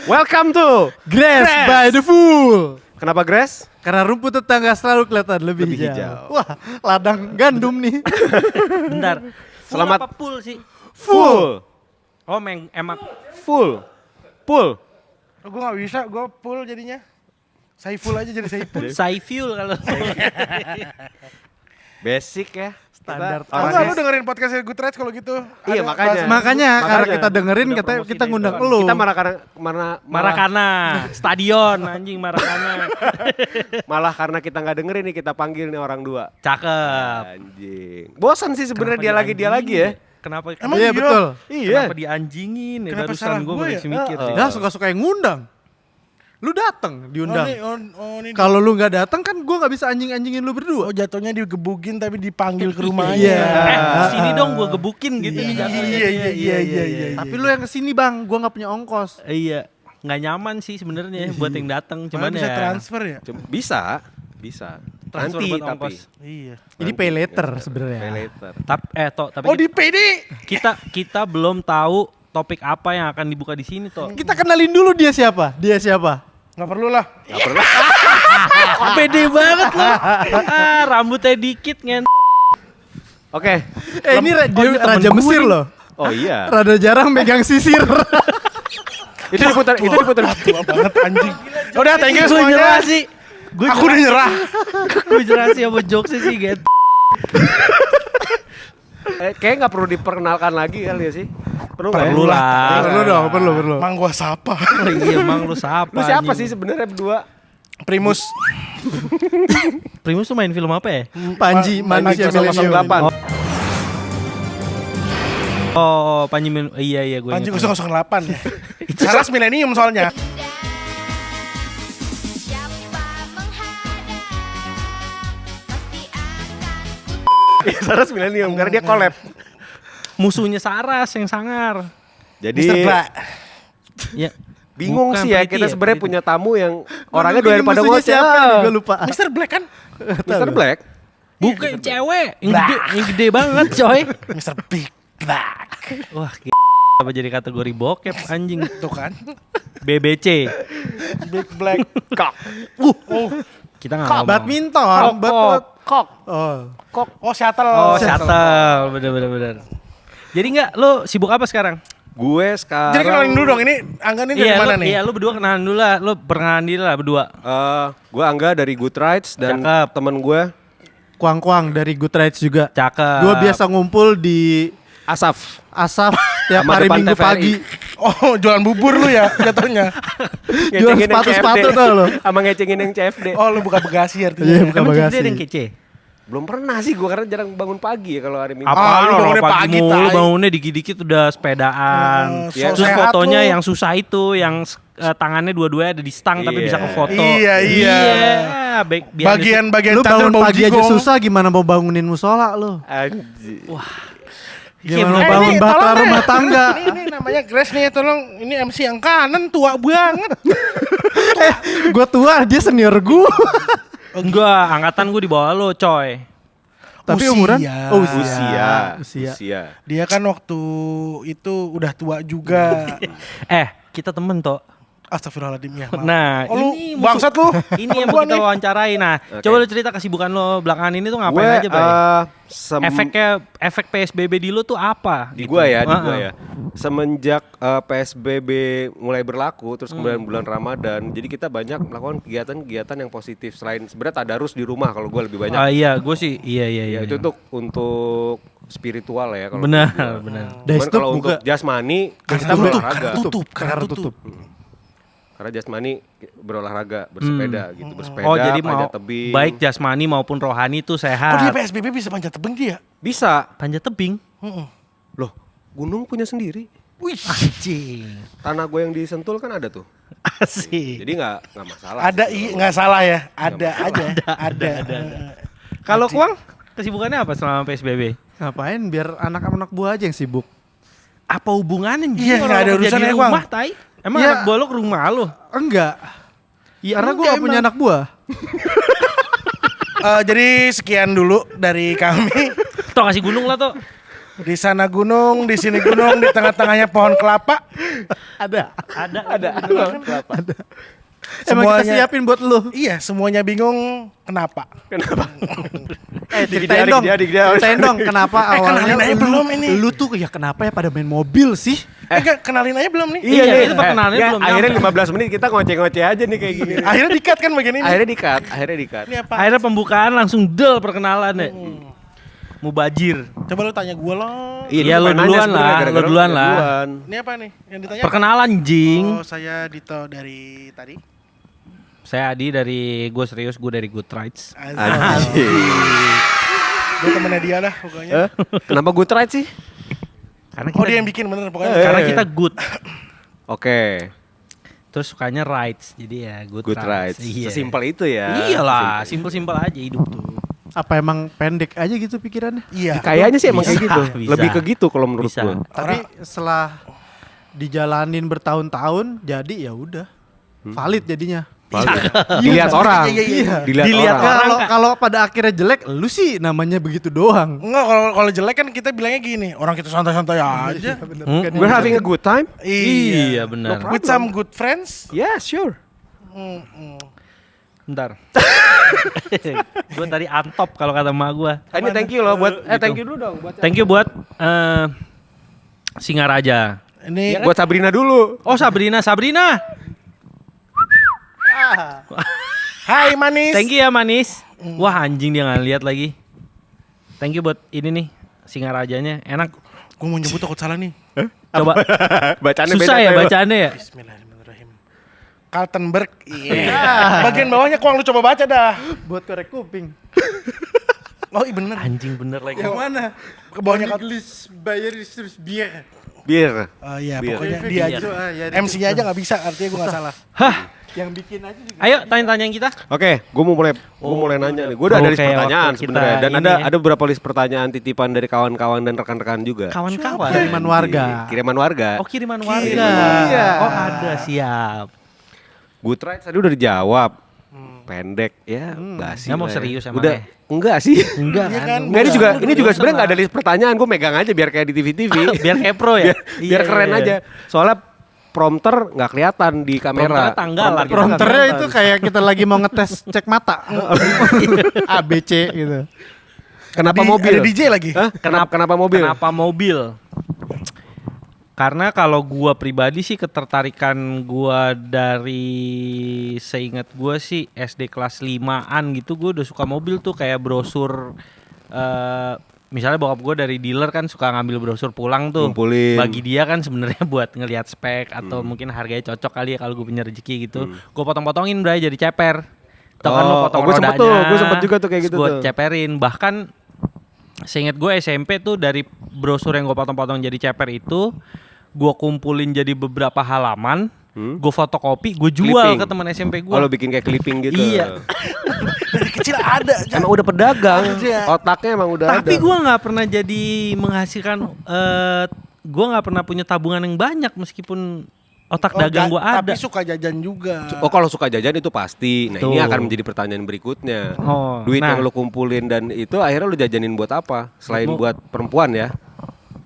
Welcome to Grass by the Fool. Kenapa Grass? Karena rumput tetangga selalu kelihatan lebih hijau. Wah, ladang gandum nih. Bentar. Selamat- Full apa full sih? Full. Oh, emak. Full. Full. Oh, gue gak bisa, gue full jadinya. Saiful aja jadi Saiful. Saiful kalau Basic ya. Standar. Kita Oh, orangnya- lu dengerin podcastnya Goodreads kalau gitu. Iya, Ada makanya. bahas- Makanya karena Makanya. kita dengerin Udah kita promosi kita deh, ngundang Bang. lu. Kita Marakana, stadion anjing Marakana. malah karena kita nggak dengerin nih kita panggil nih orang dua. Cakep. Anjing. Bosan sih sebenarnya dia lagi ya. Kenapa? Emang Iya iya? betul. Iya. Kenapa dianjingin? Ya, Kenapa barusan salah gue gue masih ya? mikir sih. Ya suka-suka yang ngundang. Lu datang diundang. Ini Kalau lu nggak datang kan gua nggak bisa anjing-anjingin lu berdua. oh jatuhnya digebukin tapi dipanggil ke rumahnya. Iya. Sini dong gue gebukin gitu nih jatuhnya. Iya. Tapi lu yang kesini bang, gua nggak punya ongkos. Iya, nggak nyaman sih sebenarnya buat yang datang, Cuman cuman bisa ya transfer ya? Bisa. transfer Nanti buat tapi. ongkos. Iya. Ini pay later sebenarnya. Pay later. Tapi Oh di PD. kita belum tahu topik apa yang akan dibuka di sini toh. Kita kenalin dulu dia siapa? Dia siapa? Gak perlu lah. Nggak perlu. Pede banget loh. Rambutnya dikit ngen. Oke. Ini dia ini temen Raja gue Mesir nih. loh. Oh iya. Rada jarang megang sisir. Itu diputar. Tua banget anjing. Udah thank you Gue nyerah semuanya. sih. Aku udah nyerah. Gue nyerah sih sama jokesnya sih get. Kayaknya nggak perlu diperkenalkan lagi kali ya sih. Perlu nggak ya? Perlu lah. Perlu dong, perlu. Mang gua sapa. Oh, iya emang lu siapa? Lu siapa anjing? sih sebenarnya berdua? Primus. Primus tuh main film apa ya? Panji manusia Panji milenium. 008. Oh, iya gue. Panji 008 ya. Saras milenium soalnya. Saras Millennium karena dia collab. Musuhnya Saras yang sangar. Jadi Mr. Black. Ya. bingung Bukan sih ya Pretty kita sebenarnya Pretty. punya tamu yang orangnya Bingung doyan pada musuhnya ngoceh. siapa nih, gua lupa. Mr. Black kan? Mr. Black. Bukan cewek, yang gede banget coy. Mr. Big Black. Wah, apa jadi kategori bokep anjing. Tuh kan. BBC. Big Black. Kok. Kita nggak Kok ngomong. badminton, Kok. Oh, Oh, shuttle. Oh, shuttle. Bener. Jadi nggak, lo sibuk apa sekarang? Gue sekarang. Jadi kenalin dulu dong, ini Angga ini dari mana nih? Iya, lu berdua kenalan dulu lah. Lu perkenalan diri lah berdua. Gue Angga dari Good Rides dan Cakep. temen gue Kuang-kuang dari Good Rides juga. Cakep. Gua biasa ngumpul di Asaf. Asaf tiap Sama hari depan Minggu TVRI. pagi. Oh, jualan bubur lu ya jatuhnya. Jual Ngecengin yang sepatu-sepatu CFD. tuh lo. Sama ngecengin yang CFD. Oh, lu buka bagasi Iya, artinya. buka Emang bagasi. dia ada yang kece? Belum pernah sih gue karena jarang bangun pagi ya kalau hari Minggu. Apa lu lu bangunnya pagi pagi, mulu, tai. bangunnya dikit-dikit udah sepedaan. Ya, Terus sehat fotonya lu. yang susah itu, yang tangannya dua-duanya ada di stang tapi Iya. bisa ke foto. Iya. Biar Bagian Lu bangun bau pagi aja jigong. susah, gimana mau bangunin musola lu? Anjir. Gimana mau Eh, bangun ini, bata tolong deh. rumah tangga? Ini namanya Grace nih, tolong. Ini MC yang kanan tua banget. Gua tua, dia senior gua. enggak, angkatan gue di bawah lo, coy. Tapi Usia. umuran? Oh, Usia. Dia kan waktu itu udah tua juga. Kita temen toh. Astagfirullahaladzim ya. maaf. Nah, Oh, lu ini bangsat lu. Ini yang Gua mau kita nih. wawancarai. Nah, Oke. coba lu cerita kesibukan lo belakangan ini tuh Gue ngapain aja, Bay? Efek di PSBB di lu tuh apa? di gitu? gua ya, di Heeh. gua ya. Semenjak PSBB mulai berlaku terus kemudian bulan Ramadan, jadi kita banyak melakukan kegiatan-kegiatan yang positif selain sebenarnya tadarus di rumah kalau gua lebih banyak. Iya, gue sih iya. Ya itu untuk spiritual ya kalau Benar, menurut gua. benar. Cuman Desktop kalau untuk buka. jasmani kita Tutup, berolahraga. karena tutup. Karena jasmani berolahraga, bersepeda gitu, bersepeda, Oh, jadi panjat mau tebing. baik jasmani maupun rohani tuh Oh, dia sehat. PSBB bisa panjat tebing dia? Bisa. Panjat tebing. Loh, gunung punya sendiri. Wih. Anjing. Tanah gue yang disentul kan ada tuh. Asik. Jadi nggak masalah. Ada sih. nggak salah ya? Ada aja. Ada. Kalau Kuang kesibukannya apa selama PSBB? Ngapain biar anak-anak buah aja yang sibuk. Apa hubungannya? Iya, nggak ada urusannya, di Kuang. rumah, tai. Emang Iya. anak buah lo ke rumah lo? Enggak. Iya, Karena gua gak punya anak buah. Jadi sekian dulu dari kami. Toh kasih gunung lah toh. Di sana gunung, di sini gunung, di tengah-tengahnya pohon kelapa. Ada. Emang kita Semuanya- siapin buat lu. Iya, semuanya bingung kenapa. Ceritain dong. Ceritain dong kenapa awalnya kenalin aja belum ini. Lu tuh ya kenapa ya pada main mobil sih? Enggak, kenalin aja belum nih. Iya, nih. itu perkenalannya Ya, belum akhirnya nyampe. 15 menit kita ngoceh-ngoceh aja nih kayak gini. Akhirnya di-cut kan bagian ini. Akhirnya di-cut. Ini apa? Akhirnya pembukaan langsung perkenalan ya. Mubajir. Coba lu tanya gue loh. Iya, lu lu pengen nanya duluan sebenarnya, lah, gara-gara lu duluan lu lah. duluan. Ini apa nih yang ditanya? Perkenalan jing. Oh, saya Dito dari tadi. Saya Adi dari Gue Serius, gue dari Good Rights. Anjir. Gue temennya dia dah pokoknya. Kenapa good ride sih? Karena Oh, kita, dia yang bikin bener pokoknya. karena kita good. Oke, Terus sukanya rights. Jadi ya good, good ride. Iya. Sesimpel itu ya. Iyalah, simpel-simpel aja hidup tuh. Apa emang pendek aja gitu pikirannya? Iya. Kayaknya sih emang Bisa, kayak gitu. bisa. Lebih ke gitu kalau menurut Bisa. gua. Tapi setelah dijalanin bertahun-tahun jadi ya udah valid jadinya. Dilihat orang. Iya. Dilihat orang. Kalau pada akhirnya jelek, lu sih namanya begitu doang. Enggak, kalau jelek kan kita bilangnya gini, orang kita santai-santai aja. We're having a good time. Iya benar. With some good friends. Yeah, sure. Bentar. Gue tadi antop kalau kata emak gue. Ini thank you loh buat Gitu. thank you dulu dong buat Thank you buat Singaraja. Ini buat Sabrina dulu. Oh Sabrina. Hai manis. Thank you ya manis. Wah anjing dia nggak lihat lagi. Thank you buat ini nih Singarajanya enak. Gue mau nyebut takut salah nih. Coba. Bacaannya Susah beda, ya Teo. bacaannya ya. Bismillahirrahmanirrahim. Kaltenberg. Iya. Bagian bawahnya kurang lu coba baca dah. Buat korek kuping. Oh iya bener. Anjing bener lagi. Yang mana? Ke bawahnya English bayar terus biar. Bir. Oh iya Biar. pokoknya dia aja. MC-nya aja gak bisa, artinya gue gak salah. Hah. Yang bikin aja juga. Ayo tanya-tanya yang kita. Oke, gue mau mulai nanya nih. Gue udah ada list Oke, pertanyaan waktu kita sebenarnya dan ini ada ya. ada beberapa list pertanyaan titipan dari kawan-kawan dan rekan-rekan juga. Kawan-kawan. Kiriman warga. Kiriman warga. Oh kiriman warga. Iya. Oh ada siap. Good ride tadi udah dijawab. Pendek ya, basi. Nggak mau lah ya. serius emang Udah ya? Enggak sih. Enggak Iya kan. kan? Enggak ini juga Enggak sebenarnya usah enggak ada lah. list pertanyaan, gue megang aja biar kayak di TV-TV. Biar kepro ya. biar keren aja. Soalnya prompter nggak kelihatan di kamera. Prompternya tanggalan. Prompter kita Prompternya nggak itu kelihatan. kayak kita lagi mau ngetes cek mata. A, B, C gitu. Kenapa mobil? Ada DJ lagi. Hah? Kenapa mobil? Kenapa mobil? Karena kalau gua pribadi sih ketertarikan gua dari seingat gua sih SD kelas 5-an gitu gua udah suka mobil tuh kayak brosur misalnya bokap gua dari dealer kan suka ngambil brosur pulang tuh. Ngumpulin. Bagi dia kan sebenarnya buat ngelihat spek atau mungkin harganya cocok kali ya kalau gua punya rezeki gitu. Gua potong-potongin bray jadi ceper. Tau kan lo potong gua sempet rodanya. tuh, gua sempet juga tuh kayak gitu Gue tuh. ceperin. Bahkan seingat gue SMP tuh dari brosur yang gue potong-potong jadi ceper itu gue kumpulin jadi beberapa halaman, gue fotokopi, gue jual Clipping. ke teman SMP gue. Oh, lo bikin kayak clipping gitu. Iya. Dari kecil ada. Emang udah pedagang. Otaknya emang udah Tapi ada. gue nggak pernah jadi menghasilkan, gue nggak pernah punya tabungan yang banyak meskipun otak dagang gue ada. Tapi suka jajan juga. Oh, kalau suka jajan itu pasti. Nah, ini Tuh. akan menjadi pertanyaan berikutnya. Oh, Duit nah. yang lo kumpulin dan itu akhirnya lo jajanin buat apa? Selain Mau- buat perempuan ya?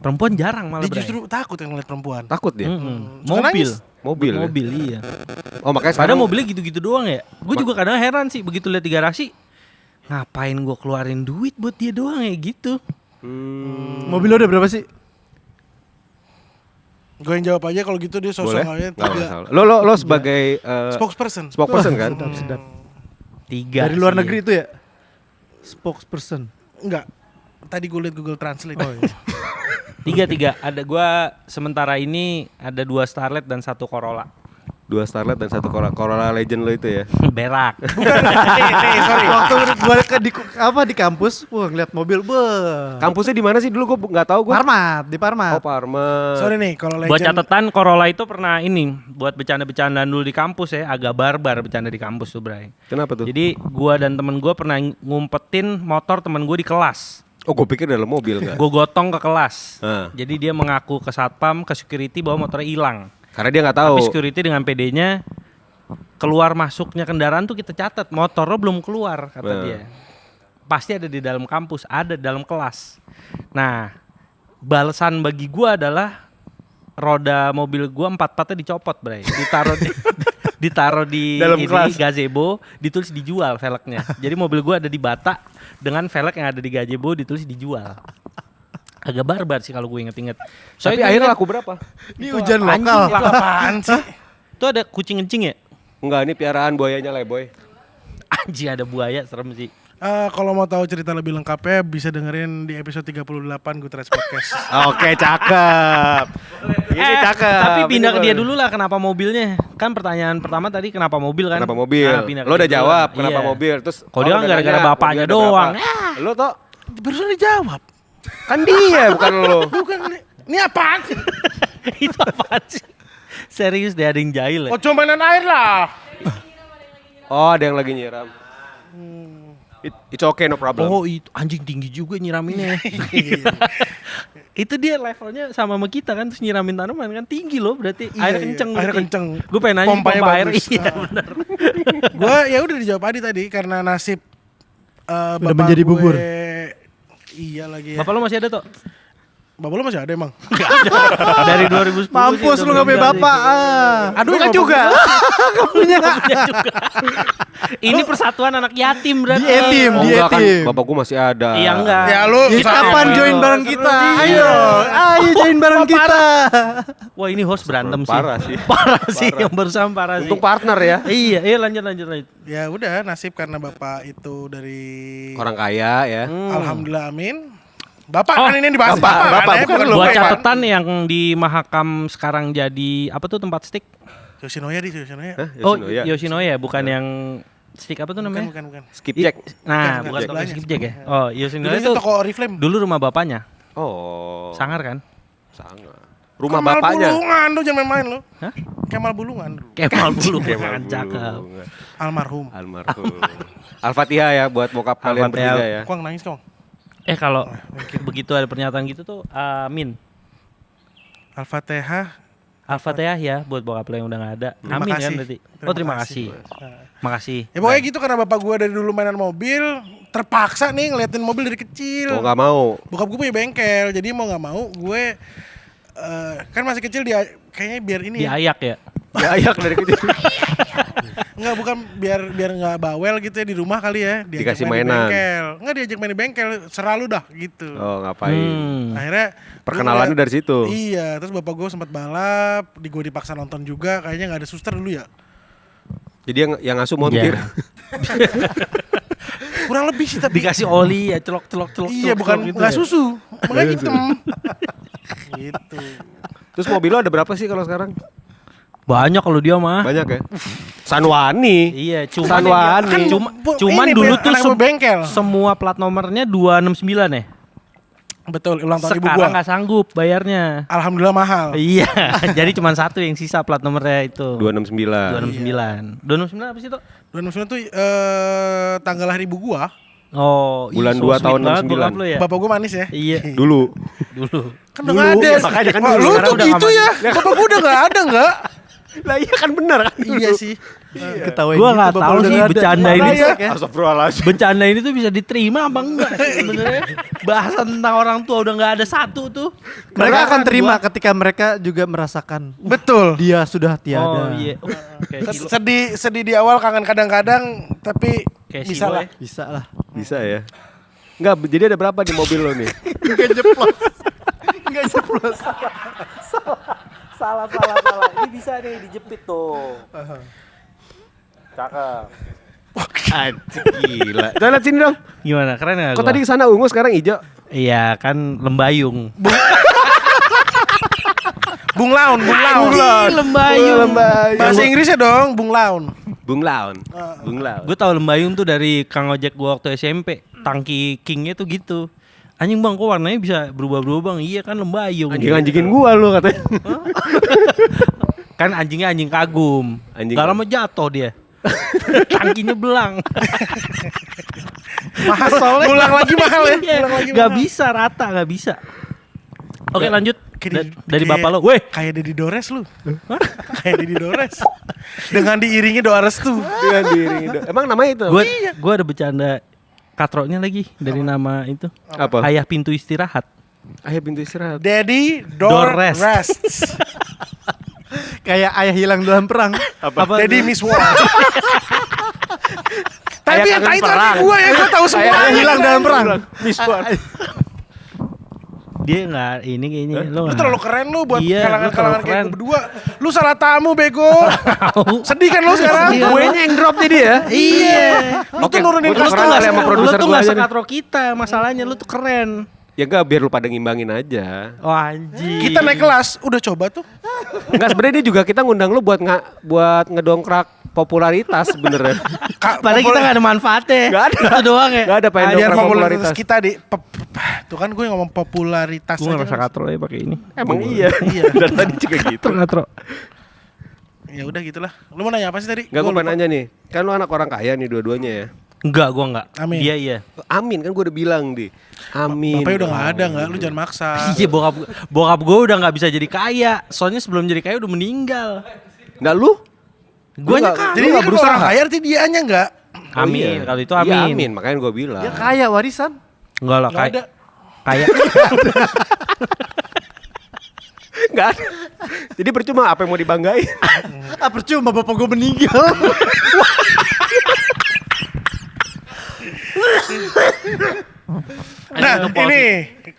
Perempuan jarang malah. Dia Bray. justru takut yang ngeliat perempuan. Takut dia. Mobil. Suka nangis. Mobil. ya? Mobil iya. Oh, makanya Padahal sekarang mobilnya gitu-gitu doang ya. Gue juga kadang heran sih begitu lihat di garasi. Ngapain gue keluarin duit buat dia doang ya gitu. Mobil lo udah berapa sih? Gue yang jawab aja kalau gitu dia sosok boleh? aja Nggak 3. masalah. Lo sebagai Spokesperson. spokesperson kan? Sedap. 3 Dari luar sih. negeri itu ya? Spokesperson. Enggak. Tadi gue liat Google Translate. Tiga. Ada gua sementara ini ada 2 Starlet dan 1 Corolla. 2 Starlet dan 1 Corolla Legend lo itu ya. Berak. Sorry. Waktu gue di kampus, wah ngeliat mobil, Kampusnya di mana sih dulu? Gue nggak tahu gue. Parmat, di Parmat. Oh, Parma. Sorry nih kalau Buat legend. catatan Corolla itu pernah ini buat bercanda-bercandaan dulu di kampus ya, agak barbar bercanda di kampus tuh, Bray. Kenapa tuh? Jadi gua dan temen gua pernah ngumpetin motor temen gua di kelas. Oh, gue pikir dalam mobil kan. Gue gotong ke kelas. Ah. Jadi dia mengaku ke satpam, ke security bahwa motornya hilang. Karena dia nggak tahu. Tapi security dengan PD-nya keluar masuknya kendaraan tuh kita catat, motor lo belum keluar kata Nah. dia. Pasti ada di dalam kampus, ada di dalam kelas. Nah, balasan bagi gua adalah roda mobil gua 4-4-nya dicopot, Bray. Ditaruh di Dalam ini kelas. gazebo, ditulis dijual velgnya. Jadi mobil gua ada di bata dengan velg yang ada di gazebo ditulis dijual. Agak barbar sih kalau gue inget-inget. Tapi Soalnya akhirnya gua laku berapa? Ini hujan anjing lokal. lah. Apaan sih? Itu ada kucing kencing ya? Enggak, ini piaraan buayanya Leboy. Anjing ada buaya, serem sih. Kalau mau tahu cerita lebih lengkapnya bisa dengerin di episode 38 Gutres Podcast. Oke, cakep. Ini cakep. Tapi pindah Ini ke dia boleh. dulu lah, kenapa mobilnya? Kan pertanyaan pertama tadi kenapa mobil kan? Kenapa mobil? Nah, pindah ke Lo udah dia dulu jawab lah. kenapa Iya. mobil. Terus Kalau dia kan udah gara-gara nanya, bapaknya mobil ada doang. berapa. Lo toh Barusan dijawab. kan dia bukan lo. Bukan ini apaan sih? Itu apaan sih? Serius deh ada yang jahil ya? Oh cuma mainan air lah. Oh, ada yang lagi nyiram. It's okay, no problem. Oh itu anjing tinggi juga nyiraminnya. Itu dia levelnya sama kita kan, terus nyiramin tanaman kan tinggi loh berarti air kenceng. Air kenceng. Gue pengen nanya Pompanya pompa air. bagus. Iya benar. Gue ya udah dijawab Adi tadi karena nasib Udah bapak menjadi gue- bubur. Iya lagi ya. Bapak lo masih ada toh? Bapak lu masih ada emang? Dari 2010 Mampus sih lu udah gak punya meninggal bapak. sih. Aduh kan juga. Punya juga. Ini persatuan anak yatim berarti. Di yatim, Oh, di enggak kan, yatim. bapakku masih ada. Iya enggak. Ya lu Jadi kapan Ayo. join bareng kita? Iya. Ayo join bareng kita. Wah ini host berantem sih. Parah sih. Parah sih yang barusan parah sih. Untung partner ya. Iya lanjut. Ya udah nasib karena bapak itu dari Orang kaya ya. Alhamdulillah amin. Bapak Oh, kan ini yang dibahas bapak, bapak, bapak, kan, ya, bukan bukan lu. Buat bapak. catatan yang di Mahakam sekarang jadi apa tuh tempat stick? Yoshinoya di Yoshinoya. Hah? Oh Yoshinoya. Yoshinoya bukan yang stick apa tuh namanya? Bukan. Skip jack. Nah, Bukan, bukan toko sebelahnya, skipjack ya. sebelahnya. Oh, Dulu Yoshinoya itu itu toko Oriflame. dulu rumah bapaknya. Oh. Sangar kan? Sangat. Rumah Kemal bapaknya. Bulungan lu jangan main-main lu. Hah? Kemal Bulungan dulu. Kemal bulu Kemal kan cakep. Bulungan. Almarhum. Almarhum. Al-Fatihah ya buat bokap kalian Al-Fatihah. bertiga ya. Kuang nangis kong. Kalau begitu ada pernyataan gitu tuh amin. Al-Fatihah. Al-Fatihah ya buat bokap lo yang udah gak ada. Terima Amin kan kasih. berarti. Terima Oh terima kasih. kasih. Makasih. Ya pokoknya gitu karena bapak gua dari dulu mainan mobil, terpaksa nih ngeliatin mobil dari kecil. Oh nggak mau. Bokap gue punya bengkel, jadi mau nggak mau gue kan masih kecil dia kayaknya biar ini ya. Diayak ya. Ya ayak dari kecil. Nggak bukan biar nggak bawel gitu ya di rumah kali ya. Diajak Dikasih main di mainan. bengkel. Nggak diajak main di bengkel, seralu dah gitu. Oh ngapain? Akhirnya Perkenalannya gua dari situ. Iya, terus bapak gue sempat balap, gue dipaksa nonton juga, kayaknya nggak ada suster dulu ya. Jadi yang ngasuh montir. Iya. Kurang lebih sih tapi. Dikasih oli ya celok. Iya, bukan gitu nggak ya. susu, makanya hitam. Gitu. Terus mobil lo ada berapa sih kalau sekarang? Banyak kalau dia mah. Banyak ya? Sanwani. Iya, cuman Sanwani. kan cuman ini, dulu Ben, tuh anak bengkel. semua plat nomornya 269 ya. Betul, ulang tahun ibu Sekarang gua. nggak sanggup bayarnya. Alhamdulillah mahal. Iya, jadi cuma satu yang sisa plat nomornya itu. 269. 269 apa sih tuh? 2009 tuh tanggal lahir ibu gua. Oh, Bulan ih, 2 sweet tahun banget 69. bokap lu ya. Bapak gua manis ya. Iya, Dulu. dulu. Kan udah nggak ada. Makanya kan Wah, dulu. lu Sekarang tuh udah gitu nggak ya. Bapak gua udah nggak ada nggak? Lah iya kan benar kan? Iya sih. Ketawain Gua gitu, nggak bapak tahu udah sih nggak ada. bercanda ini. Makanya. Astagfirullahaladzim. Bencana ini tuh bisa diterima apa enggak sih sebenarnya? Bahasan tentang orang tua udah nggak ada satu tuh. Mereka Karena akan terima gua- ketika mereka juga merasakan Betul. dia sudah Oh tiada. iya. Kayak Silo. Sedih di awal, kangen kadang-kadang, tapi Kayak bisa Silo lah. ya. Bisa lah. Bisa ya? Enggak, jadi ada berapa di mobil lo nih? Enggak jeplos. Enggak jeplos. Salah. Ini bisa nih dijepit tuh. Cakep. Anjir gila. Coba lihat sini dong. Gimana? Keren enggak Kok tadi sana ungu sekarang hijau? Iya, kan lembayung. Bung Laun. Lembayung. Bahasa Inggrisnya dong, Bung Laun. Bung Laun. Bung Laun. Gue tau lembayung tuh dari Kang Ojek gue waktu SMP. Tangki kingnya tuh gitu. Anjing bang, kok warnanya bisa berubah-berubah bang? Iya kan lembayung. Anjing-anjingin gua lu katanya. Kan anjingnya anjing kagum. Anjing Gak kagum. lama jatuh dia. Tangkinya belang. Mahal soalnya. Ulang lagi mahal ya. Iya, Ulang lagi gak mahal. bisa rata, gak bisa. Oke lanjut. Dari kayak- bapak lo. Weh. Kayak Dedi Dores lu. Kayak Dedi Dores. Dengan diiringi doa restu. Dengan diri. Emang namanya itu? Gue ada bercanda katroknya lagi dari nama itu. Apa? Ayah pintu istirahat. Ayah pintu istirahat. Daddy Door door rest. rests. Kayak ayah hilang dalam perang. Apa? Daddy miss war. Tapi Ayah yang kangen itu perang. gue ya, gue tahu semua. Ayah hilang dalam perang. Miss War. Dia nggak ini kayaknya. Lu terlalu keren lu buat Iya, lu kalangan-kalangan terlalu kayak keren. gue berdua. Lu salah tamu bego. Sedih kan lu sekarang? Iya. Gue yang drop nih dia. Iya. Lu tuh nurunin gua tuh kelas keren kelas kali sama Lu produser tuh gua nggak aja nih. sekatro kita, masalahnya lu tuh keren. Ya enggak, biar lu pada ngimbangin aja. Oh anjing. Kita naik kelas, udah coba tuh. Enggak, sebenarnya ini juga kita ngundang lu buat buat ngedongkrak popularitas sebenarnya. Padahal kita nggak ada manfaatnya. Nggak ada. Itu doang ya. Nggak ada pengen Biar dongkrak popularitas kita di tuh kan gue ngomong popularitas Gue aja. nggak sakatro ya pakai ini. Emang iya. Dan tadi juga gitu. Sakatro. Ya udah gitulah. Lu mau nanya apa sih tadi? Enggak, gue Gua pengen lupa. nanya nih. Kan lu anak orang kaya nih dua-duanya ya. Enggak, gua enggak. Amin. Dia iya. Amin, kan gue udah bilang di. Amin. Bapaknya udah gak ada nggak? Lu jangan maksa. Iya, bokap gue udah nggak bisa jadi kaya. Soalnya sebelum jadi kaya udah meninggal. Enggak lu? Gue nggak- kan. Jadi Lu ini nggak kan berusaha? orang kaya artinya dianya nggak? Amin. iya. Kalau itu Iya, amin. amin, makanya gue bilang. Dia kaya warisan. Enggak lah, Nggak ada. Kaya. Enggak ada. Jadi percuma apa yang mau dibanggain? Ah percuma bapak gue meninggal. Nah ini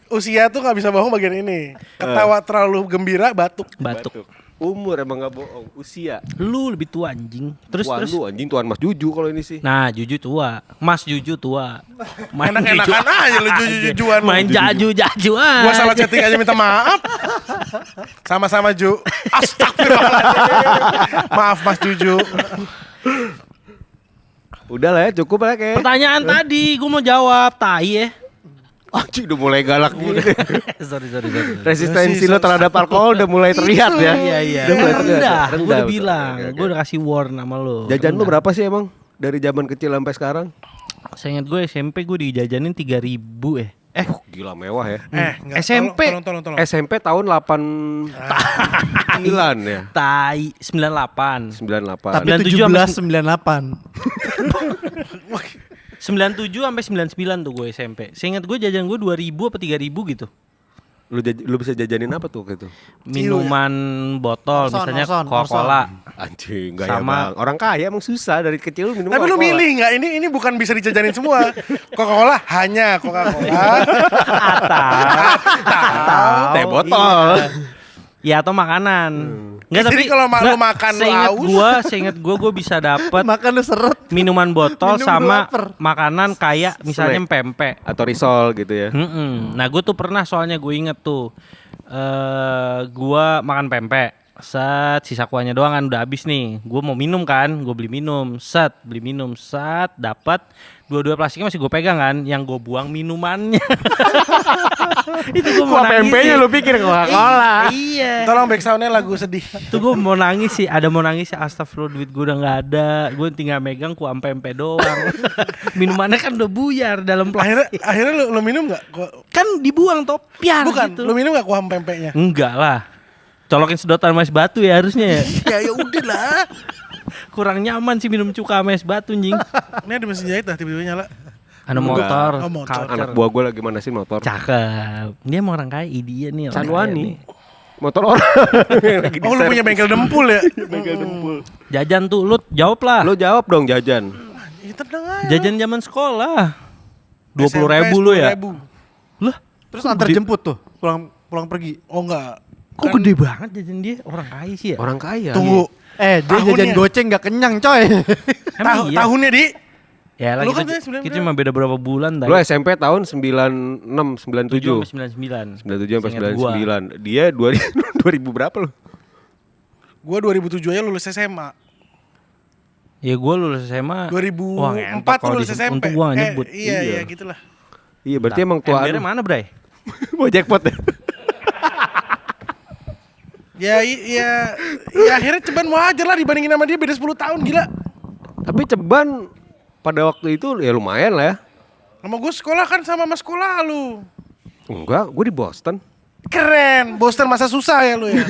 usia tuh nggak bisa bohong bagian ini. Ketawa terlalu gembira batuk. Batuk. Umur emang gak bohong, usia. Lu lebih tua anjing. Terus Tuan terus. lu anjing, tuan Mas Juju kalau ini sih. Nah, Juju tua. Mas Juju tua. Main Enak-enakan aja lu jujuan. Main jaju-jaju aja. Gua salah chatting aja minta maaf. Sama-sama Ju. Astagfirullahaladzim. Maaf Mas Juju. Udah lah ya, cukup lah kayak. Pertanyaan tadi, gue mau jawab. Tai ya. Anjing udah mulai galak gini. sorry. Resistensi lo terhadap alkohol udah mulai terlihat ya. Iya. Udah mulai Kan terlihat. rendah. Gue udah betul. bilang. Oke, oke. Gue udah kasih warn sama lo. Jajan lu berapa sih emang? Dari zaman kecil sampai sekarang? Saya ingat gue SMP gue dijajanin 3.000 ya. Gila mewah ya. Enggak, SMP. Tolong. SMP tahun 89 ya. Tai 98. 98. Tapi 97 17 98. 97 sampai 99 tuh gue SMP. Saya ingat gue jajan gue 2.000 apa 3.000 gitu. Lu bisa jajanin apa tuh waktu itu? Minuman botol Orson, misalnya Orson, Coca-Cola. Anjing, gaya Sama- bang. Orang kaya emang susah dari kecil minum Tapi lu Coca-Cola. milih nggak? Ini bukan bisa dijajanin semua. Coca-Cola hanya Coca-Cola. Atau teh botol. ya atau makanan. Enggak, Jadi kalau lu makan lu aus. seingat gue bisa dapet Makan lu seret. minuman botol Minum sama lapar. makanan kayak misalnya Snack. pempek. Atau risol gitu ya. Nah gue tuh pernah soalnya gue inget tuh gue makan pempek. Sisa kuahnya doang kan udah habis nih. Gue mau minum kan, gue beli minum. Beli minum. Dapat dua plastiknya masih gue pegang kan, yang gue buang minumannya. Itu gue mau Kuah nangis pempeknya sih. lu pikir Coca-Cola. Iya. Tolong back soundnya lagu sedih. Tuh gue mau nangis sih, mau nangis sih, astagfirullah duit gue udah gak ada. Gue tinggal megang kuah pempek doang. Minumannya kan udah buyar dalam plastik. Akhirnya lu minum nggak? Kan dibuang topiar Bukan, gitu. lu minum nggak kuah pempeknya? Enggak lah. Colokin sedotan sama es batu ya harusnya ya. Ya udah lah. Kurang nyaman sih minum cuka sama es batu anjing. Ini ada mesin jahit dah tiba-tiba nyala. Ada motor, Oh, motor. kalker. Anak buah gue lagi manasin motor. Cakep. Dia emang orang kaya, dia nih orang kaya Sanwani. nih. Motor orang. Yang lagi Oh lu punya bengkel dempul ya? bengkel dempul. Jajan tuh, lu jawab lah. Lo jawab dong jajan. Ya tenang aja. Jajan zaman sekolah. 20.000 SMP lu ya? 10.000. Lah, Terus antar jemput tuh. Pulang pergi. Oh enggak. kok gede banget jajan dia? Orang kaya sih ya? Orang kaya. Tunggu. Dia Tahunnya. jajan goceng gak kenyang coy. Emang iya? Tahunnya di? Ya lah Lu kita, kan tadi 99. kita cuma beda berapa bulan tadi. Lo SMP tahun 96, 97. 97 97 sampai Seingat gua. 99. Dia 2000 berapa lo? Gua 2007 aja lulus SMA. Ya gue lulus SMA. 2004 tuh lulus SMP. Untuk gue gak nyebut. Iya, iya gitulah. Iya, berarti emang tua. Embernya mana, Bray? Mau jackpot ya? Ya akhirnya Ceban wajar lah dibandingin sama dia beda 10 tahun gila. Tapi Ceban pada waktu itu ya lumayan lah ya. Sama gue sekolah kan sama sekolah lu. Enggak, gue di Boston. Keren, Boston masa susah ya lu ya.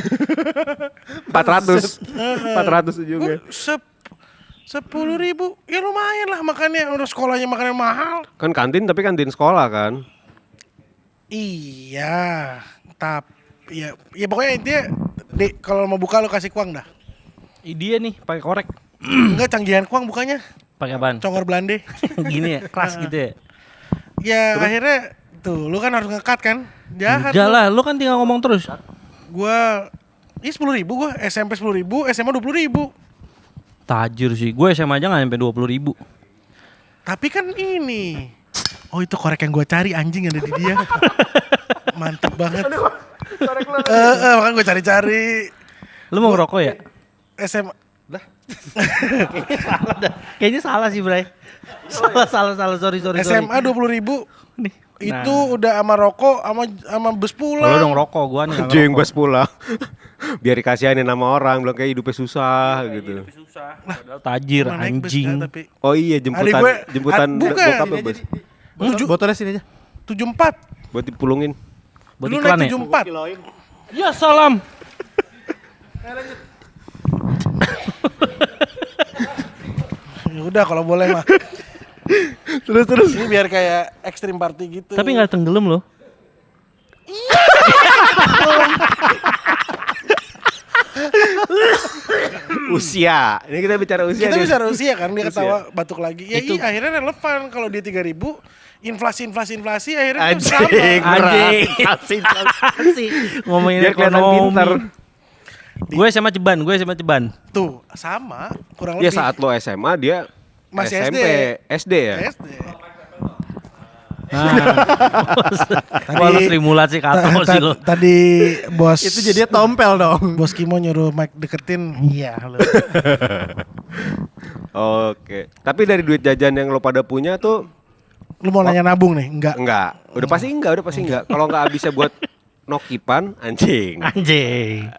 400. 400 ujungnya. 10.000 ya lumayan lah makannya. Udah sekolahnya makannya mahal. Kan kantin tapi kantin sekolah kan. Iya, tapi ya pokoknya intinya kalau mau buka lo kasih kuang dah. Dia nih pakai korek. Enggak canggihan kuang bukanya. Pakai apaan? Congor Belande. Gini ya, keras gitu ya. Ya akhirnya tuh lu kan harus nge-cut kan. Jahat. Enggak lu. lah, lu kan tinggal ngomong terus. Gua 10.000 gua, SMP 10.000, SMA 20.000. Tajir sih, gue SMA aja nggak nyampe 20.000. Tapi kan ini. Oh itu korek yang gua cari anjing ada di dia. Mantap banget. Makanya gua cari-cari Lu mau ngerokok ya? SMA. Kayaknya salah sih, Bray. Salah, sorry. SMA 20.000. Nih. Itu udah sama rokok sama bus pulang. Kalau dong rokok, gua nih nggak Anjing ngerokok. bas pulang. Biar dikasihanin nama orang, bilang kayak hidupnya susah gitu. Padahal tajir, Pernah naik bus anjing. kan, tapi Oh iya jemputan bukan. bokap lo bos. Botolnya sini aja. 74. Buat dipulungin. Buat Dulu iklan naik ya? 74. Ya salam. Ya udah kalau boleh mah. Terus. Ini biar kayak extreme party gitu. Tapi nggak tenggelam loh. Usia. Ini kita bicara usia. kita nih. bisa usia kan dia Usia. ketawa batuk lagi. Ya Itu- iya akhirnya relevan kalau dia 3.000 inflasi akhirnya tuh Anjing. sama. Anjing. Asik. Sih ngomongin Biar kelihatan ekonomi. pinter. Gue SMA Ceban. Tuh sama kurang Ya lebih. saat lo SMA dia Masih SMP, SD ya. SD. Wah lu Sri Mulat sih kato sih lo. Tadi bos Itu jadinya tompel dong. bos Kimo nyuruh mic deketin. Iya lu. Oke. Tapi dari duit jajan yang lo pada punya tuh Lu mau nanya nabung nih? Enggak. enggak. Udah pasti enggak. Kalau enggak bisa buat nokipan anjing. Anjing.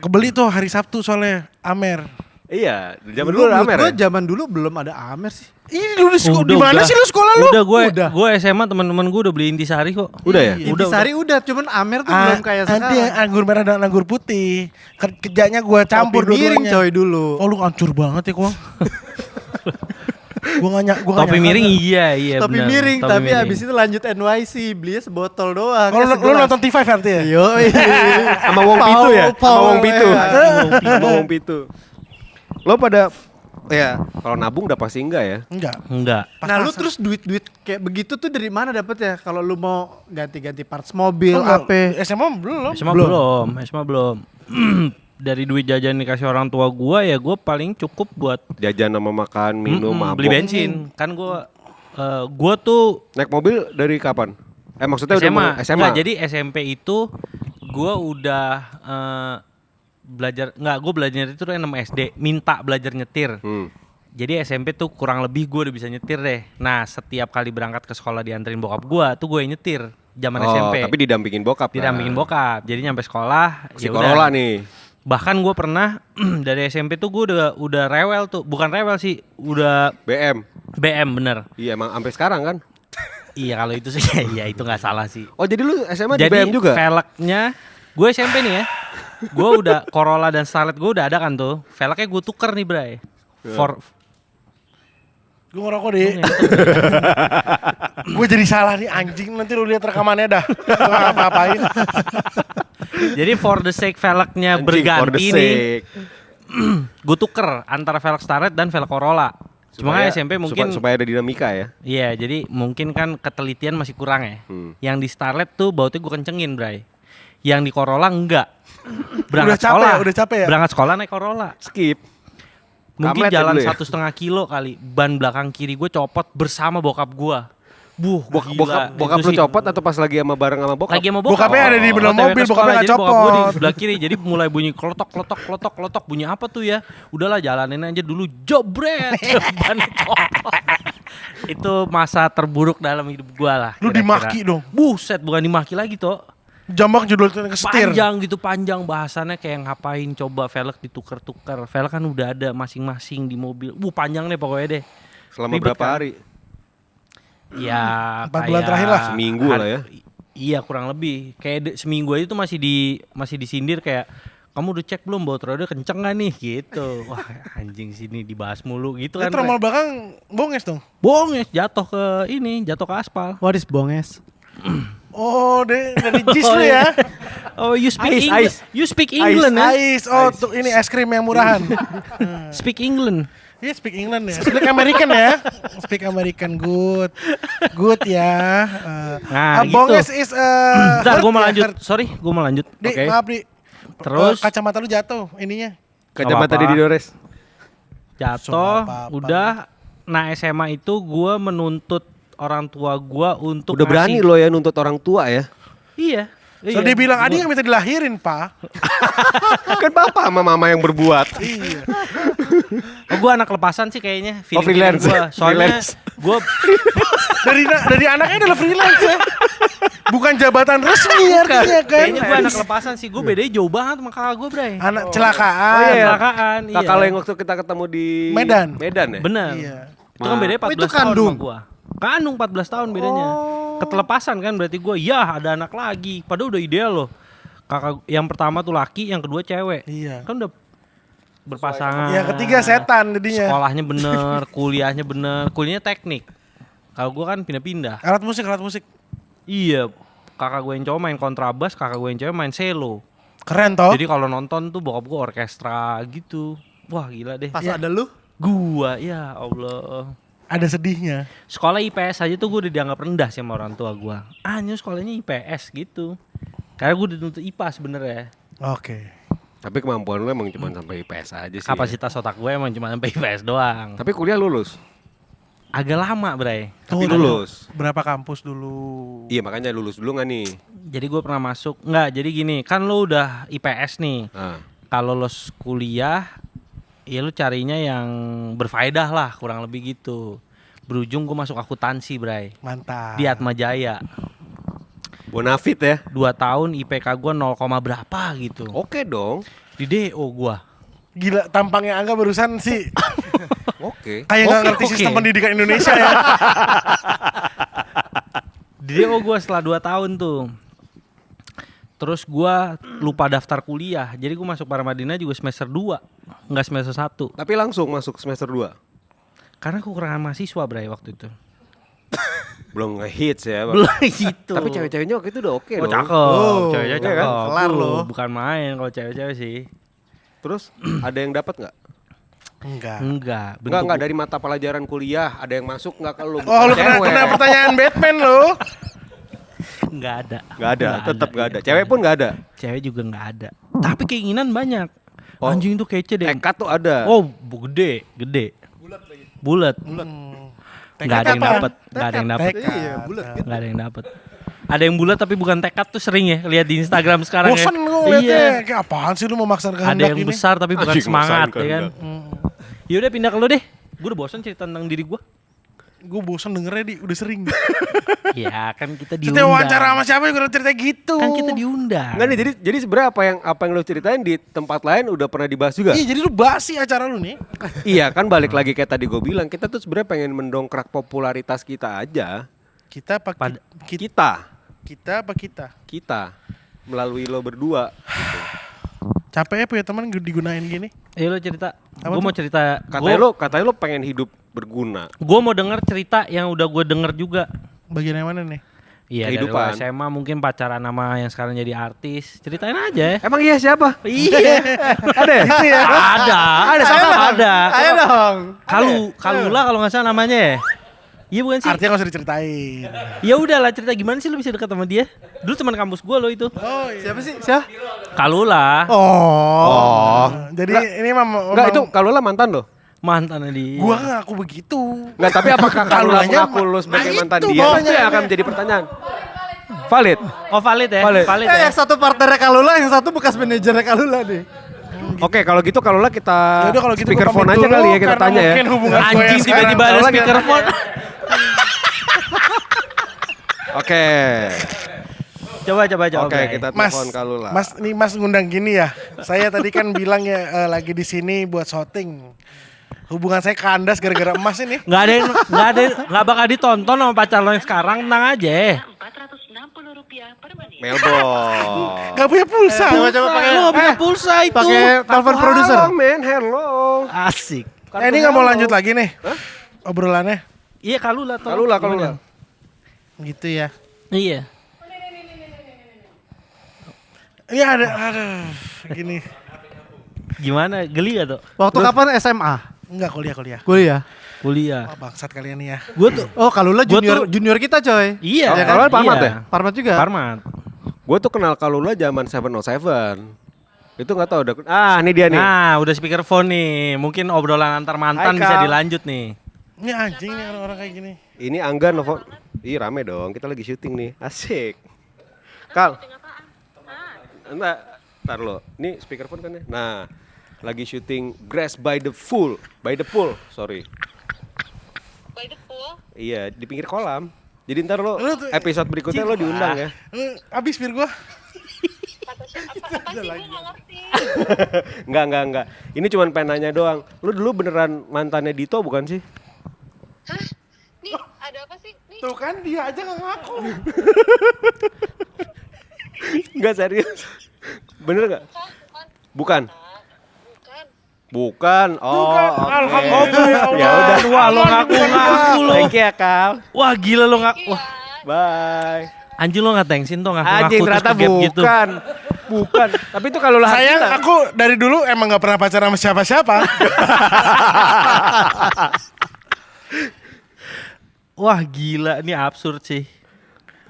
Kebeli tuh hari Sabtu soalnya Amer. Iya, zaman dulu Menurut Amer gua ya. zaman dulu belum ada Amer sih. Ini lu di Udah, mana udah. sih lu sekolah lu? Udah gue SMA teman-teman gue udah beli Intisari kok. Udah ya? Intisari udah, cuman Amer tuh belum kayak Ada sekarang. anggur merah dan anggur putih. Kerjanya gua campur Topi miring dua-duanya. coy dulu. Oh lu hancur banget ya Kuang. gua gak Topi miring iya Topi benar. miring, Topi tapi miring. abis itu lanjut NYC, belinya sebotol doang. Oh, lu nonton T5 arti ya? Yo, Sama Wong Pitu ya? Sama Wong Pitu. Iya. Sama Wong Pitu. Lo pada ya, kalau nabung udah pasti enggak ya? Enggak. Nah lu terus duit-duit kayak begitu tuh dari mana dapet ya? Kalau lu mau ganti-ganti parts mobil, apa? SMA belum. SMA belum. Dari duit jajan dikasih orang tua gua ya gua paling cukup buat Jajan sama makan, minum, mabok. beli bensin. Kan gua tuh Naik mobil dari kapan? Maksudnya udah SMA. mau SMA. Nggak, jadi SMP itu gua udah gue belajar itu 6 SD, minta belajar nyetir. Jadi SMP tuh kurang lebih gue udah bisa nyetir deh. Nah setiap kali berangkat ke sekolah dianterin bokap gue tuh gue yang nyetir zaman SMP. Tapi didampingin bokap. Didampingin bokap. Jadi nyampe sekolah Si ya Corolla udah. nih. Bahkan gue pernah dari SMP tuh gue udah rewel tuh, bukan rewel sih, udah BM. bener. Iya emang sampai sekarang kan. Iya kalau itu sih, ya itu nggak salah sih. Oh jadi lu SMA di Jadi BM juga? velgnya gue SMP nih ya, gue udah Corolla dan Starlet gue udah ada kan tuh. Velgnya gue tuker nih Bray. Gue ngerokok deh. Gue jadi salah nih anjing. Nanti lu lihat rekamannya dah. Gua nggak apa-apain. Jadi for the sake velgnya Anjing, for the berganti nih, sake. gue tuker antara velg Starlet dan velg Corolla. Cuma kan SMP mungkin supaya ada dinamika ya. iya, jadi mungkin kan ketelitian masih kurang ya. Yang di Starlet tuh bautnya gue kencengin, Bray. Yang di Corolla enggak. Udah capek ya? Berangkat sekolah naik Corolla. Skip. Mungkin Kamlet ya jalan dulu ya? 1,5 kilo kali. Ban belakang kiri gue copot bersama bokap gue. Bokap lu copot atau pas lagi bareng sama bokap? Lagi sama bokap. Bokapnya ada di belah OTW ke mobil, sekolah, bokapnya nggak jadi bokap gua di copot. sebelah kiri, jadi mulai bunyi klotok. Bunyi apa tuh ya? Udahlah jalanin aja dulu, jobret. Ban copot. Itu masa terburuk dalam hidup gua lah. Lu kira-kira. dimaki dong. Buset, bukan dimaki lagi toh. Jambak judulnya kesetir. Panjang bahasannya kayak ngapain coba velg ditukar-tukar. Velg kan udah ada masing-masing di mobil. Panjang deh pokoknya deh. Selama Ribet berapa kan? hari? Ya 4 bulan terakhir lah. Seminggu lah ya. Iya kurang lebih. Kayak seminggu aja tuh masih disindir kayak kamu udah cek belum baut roda kenceng gak nih gitu. Wah anjing sini dibahas mulu gitu kan. Tromol belakang bonges dong. Bonges jatuh ke aspal. What is bonges? Oh, dari Jis lu ya. Oh, you speak Ice, English. ice. You speak England ya? Ais. Oh, tuh ini es krim yang murahan. Speak England. Iya, speak England ya. Speak American ya. Speak American good. Good ya. Nah, Bonges gitu. is Bentar, hurt gue mau ya, lanjut. hurt. Sorry, gue mau lanjut. Di, Oke. maaf Di. Terus? Kacamata lu jatuh ininya. Kacamata apa-apa. di Dores. Sumpah, Jatuh, apa-apa. udah. Nah SMA itu gue menuntut orang tua gue untuk Udah berani ngasih- lo ya nuntut orang tua ya. Iya. So dia bilang Adi nggak minta dilahirin, Pak. Kan bapak sama mama yang berbuat. Iya. Oh, gue anak lepasan sih kayaknya. Oh, freelance. Gua. Soalnya Freelance. gue Dari anaknya adalah freelance ya. Bukan jabatan resmi artinya kan. kayaknya gue anak lepasan sih. Gue bedanya jauh banget sama kakak gue, Bray. Anak celakaan. Oh, iya. Kecelakaan, iya. Kakak lo yang waktu kita ketemu di Medan. Medan ya? Bener. Iya. Itu kan bedanya 14 Oh, itu tahun kandung? sama gua. Kandung 14 tahun bedanya. Ketelepasan kan berarti gua, ya ada anak lagi. Padahal udah ideal loh. Kakak yang pertama tuh laki, yang kedua cewek. Iya. Kan udah berpasangan. Yang ketiga setan jadinya. Sekolahnya bener, kuliahnya bener. Kuliahnya teknik. Kalau gua kan pindah-pindah. Alat musik. Iya. Kakak gue yang cowok main kontrabas, kakak gue yang cewek main cello. Keren toh. Jadi kalau nonton tuh bokap gua orkestra gitu. Wah gila deh. Pas Iya. ada lu, Gua, ya Allah. Ada sedihnya. Sekolah IPS aja tuh gue udah dianggap rendah sih sama orang tua gue. Nyu sekolahnya IPS gitu. Karena gue udah nuntut IPA sebenarnya. Oke. Tapi kemampuan lo emang cuma sampai IPS aja sih. Kapasitas otak gue emang cuma sampai IPS doang. Tapi kuliah lulus. Agak lama, Bray. Tapi Tuh, lulus. Berapa kampus dulu? Iya makanya lulus dulu nggak nih? Jadi gue pernah masuk. Enggak, jadi gini, kan lo udah IPS nih. Nah, Kalau lo kuliah, ya lo carinya yang berfaedah lah, kurang lebih gitu. Berujung gue masuk akuntansi, Bray. Mantap. Di Atma Jaya. bonafit ya. 2 tahun IPK gue 0, berapa gitu. Oke dong. Di DO gue. Gila tampangnya Angga barusan sih. Oke. Kayak nggak Oke, ngerti oke. sistem pendidikan Indonesia ya. Di DO gue setelah 2 tahun tuh. Terus gue lupa daftar kuliah. Jadi gue masuk Paramadina juga semester 2. Enggak semester 1. Tapi langsung masuk semester 2. Karena kekurangan mahasiswa, Bray, waktu itu. Belum ngehits ya. Bang. Belum gitu. Tapi cewek-ceweknya waktu itu udah oke Oh, dong. cakep. Oh, Cewek-cewek iya kan? cakep. Kelar lo. Bukan main kalau cewek-cewek sih. Terus ada yang dapat nggak? Enggak. Enggak. Enggak dari mata pelajaran kuliah ada yang masuk nggak ke lu? Oh lu kena pertanyaan Batman lu. Enggak ada. Nggak ada, tetap nggak ada. Cewek pun nggak ada. Cewek juga enggak ada. Tapi keinginan banyak. Oh. Anjing tuh kece deh. Tekad tuh ada. Oh, gede. Bulat. Enggak ada yang Tekad apa? dapat. Enggak ada yang dapat. Tekad. iya bulat gitu. Nggak ada yang dapat. Ada yang bulat tapi bukan tekad tuh sering ya lihat di Instagram sekarang Bosan ya. lu Iya. liatnya. Kayak apaan sih lu memaksakan Ada kehendak yang ini? besar tapi bukan Anjing, semangat memaksakan ya kan. kehendak. Yaudah pindah ke lu deh. Gue udah bosan cerita tentang diri gue. Gue bosan dengernya di udah sering. Ya kan kita Setiap diundang. wawancara sama siapa juga cerita gitu. Kan kita diundang. Enggak nih, jadi sebenarnya apa yang lo ceritain di tempat lain udah pernah dibahas juga. Iya jadi lu basi acara lu nih. Iya kan balik lagi kayak tadi gue bilang kita tuh sebenarnya pengen mendongkrak popularitas kita aja. Kita apa Pada- kita apa kita? Kita melalui lo berdua. Capek ya punya teman digunain gini. Ayo lo cerita. Apa Gue tuh? mau cerita. Katanya lo pengen hidup berguna. Gue mau denger cerita yang udah gue denger juga. Bagian yang mana nih? Iya dari lo Kehidupan. SMA mungkin pacaran sama yang sekarang jadi artis. Ceritain aja. Emang iya siapa? Iya. Ada ya? Itu ya. Ada. Ada. Ayo dong. Kalula kalau nggak salah namanya ya. Iya bukan sih? Artinya gak usah diceritain. Ya udahlah cerita gimana sih lu bisa dekat sama dia? Dulu teman kampus gue lo itu. Oh iya. Siapa sih? Siapa? Kalula. Oh. Jadi ini mah Enggak itu kalau lah mantan lo. Mantan dia. gua ngaku begitu. Enggak, tapi apakah kalau Kalulanya mengaku lo sebagai nah mantan itu dia? pokoknya. Itu yang akan menjadi pertanyaan. Valid. Oh valid ya? Valid. ya? Yang satu partnernya Kalula, yang satu bekas manajernya Kalula nih. Oke, kalau gitu kalau lah kita Yaudah, kalau gitu gua speakerphone pamit aja dulu, kali ya kita karena tanya ya. mungkin hubungan gua yang Anjing sekarang tiba-tiba ada Kalula kita- speakerphone. Oke. Coba. Oke, Bray. kita Mas, telepon Kalula. Mas ngundang gini ya. Saya tadi kan bilang ya lagi di sini buat syuting. Hubungan saya kandas gara-gara emas ini. Nggak bakal ditonton sama pacar lo yang sekarang, tenang aja. Rp460 per menit. Melbourne. Gak punya pulsa. Coba pakai Lo punya pulsa itu. pakai telepon produser. Halo, men. Hello. Asik. Ini gak mau lanjut lagi nih obrolannya. Iya Kalula tuh. Kalula. Gitu ya. Iya. Iya ada, aduh, gini. Gimana? Geli gak tuh? Waktu kapan SMA? Enggak kuliah. Kuliah. Kuliah. Wah, bangsat kalian nih ya. Gue tuh Oh, Kalula Gua junior kita coy. iya. Oh, kalau Parmat ya? Parmat juga. Parmat. Gue tuh kenal Kalula zaman 707. Itu nggak tahu udah. Ini dia nih. Nah, udah speakerphone nih. Mungkin obrolan antar mantan Hai, bisa Kal. dilanjut nih. Ini anjing nih orang-orang kayak gini. Ini Angga Novo. Ih rame dong, kita lagi syuting nih. Asik. Kal. Ntar lo. Ini speakerphone kan ya? Nah, lagi syuting Grass by the Pool. Sorry. By the pool. Iya, di pinggir kolam. Jadi ntar lo Lu tuh- episode berikutnya lo diundang ya. Abis bir gua. Kata siapa? Apa sih? Gue nggak ngerti. Enggak. Ini cuman pengen nanya doang. Lu dulu beneran mantannya Dito bukan sih? Hah? Nih, ada apa sih? Nih, Tuh kan dia aja nggak ngaku. Enggak serius. Bener gak? bukan. Bukan. Bukan. Oh, Bukan. oke. Alhamdulillah, ya Allah. Ya udah. Wah, lo ngaku-ngaku lo. Thank you ya, Kal. Wah, gila lo ngaku. Iya. Wah, Bye. anjing lo ngetengsin tuh ngaku-ngaku Anjing terus ternyata ke-gap gitu. bukan. Tapi itu kalau lah Sayang aku dari dulu emang nggak pernah pacaran sama siapa-siapa. Wah, gila, ini absurd sih.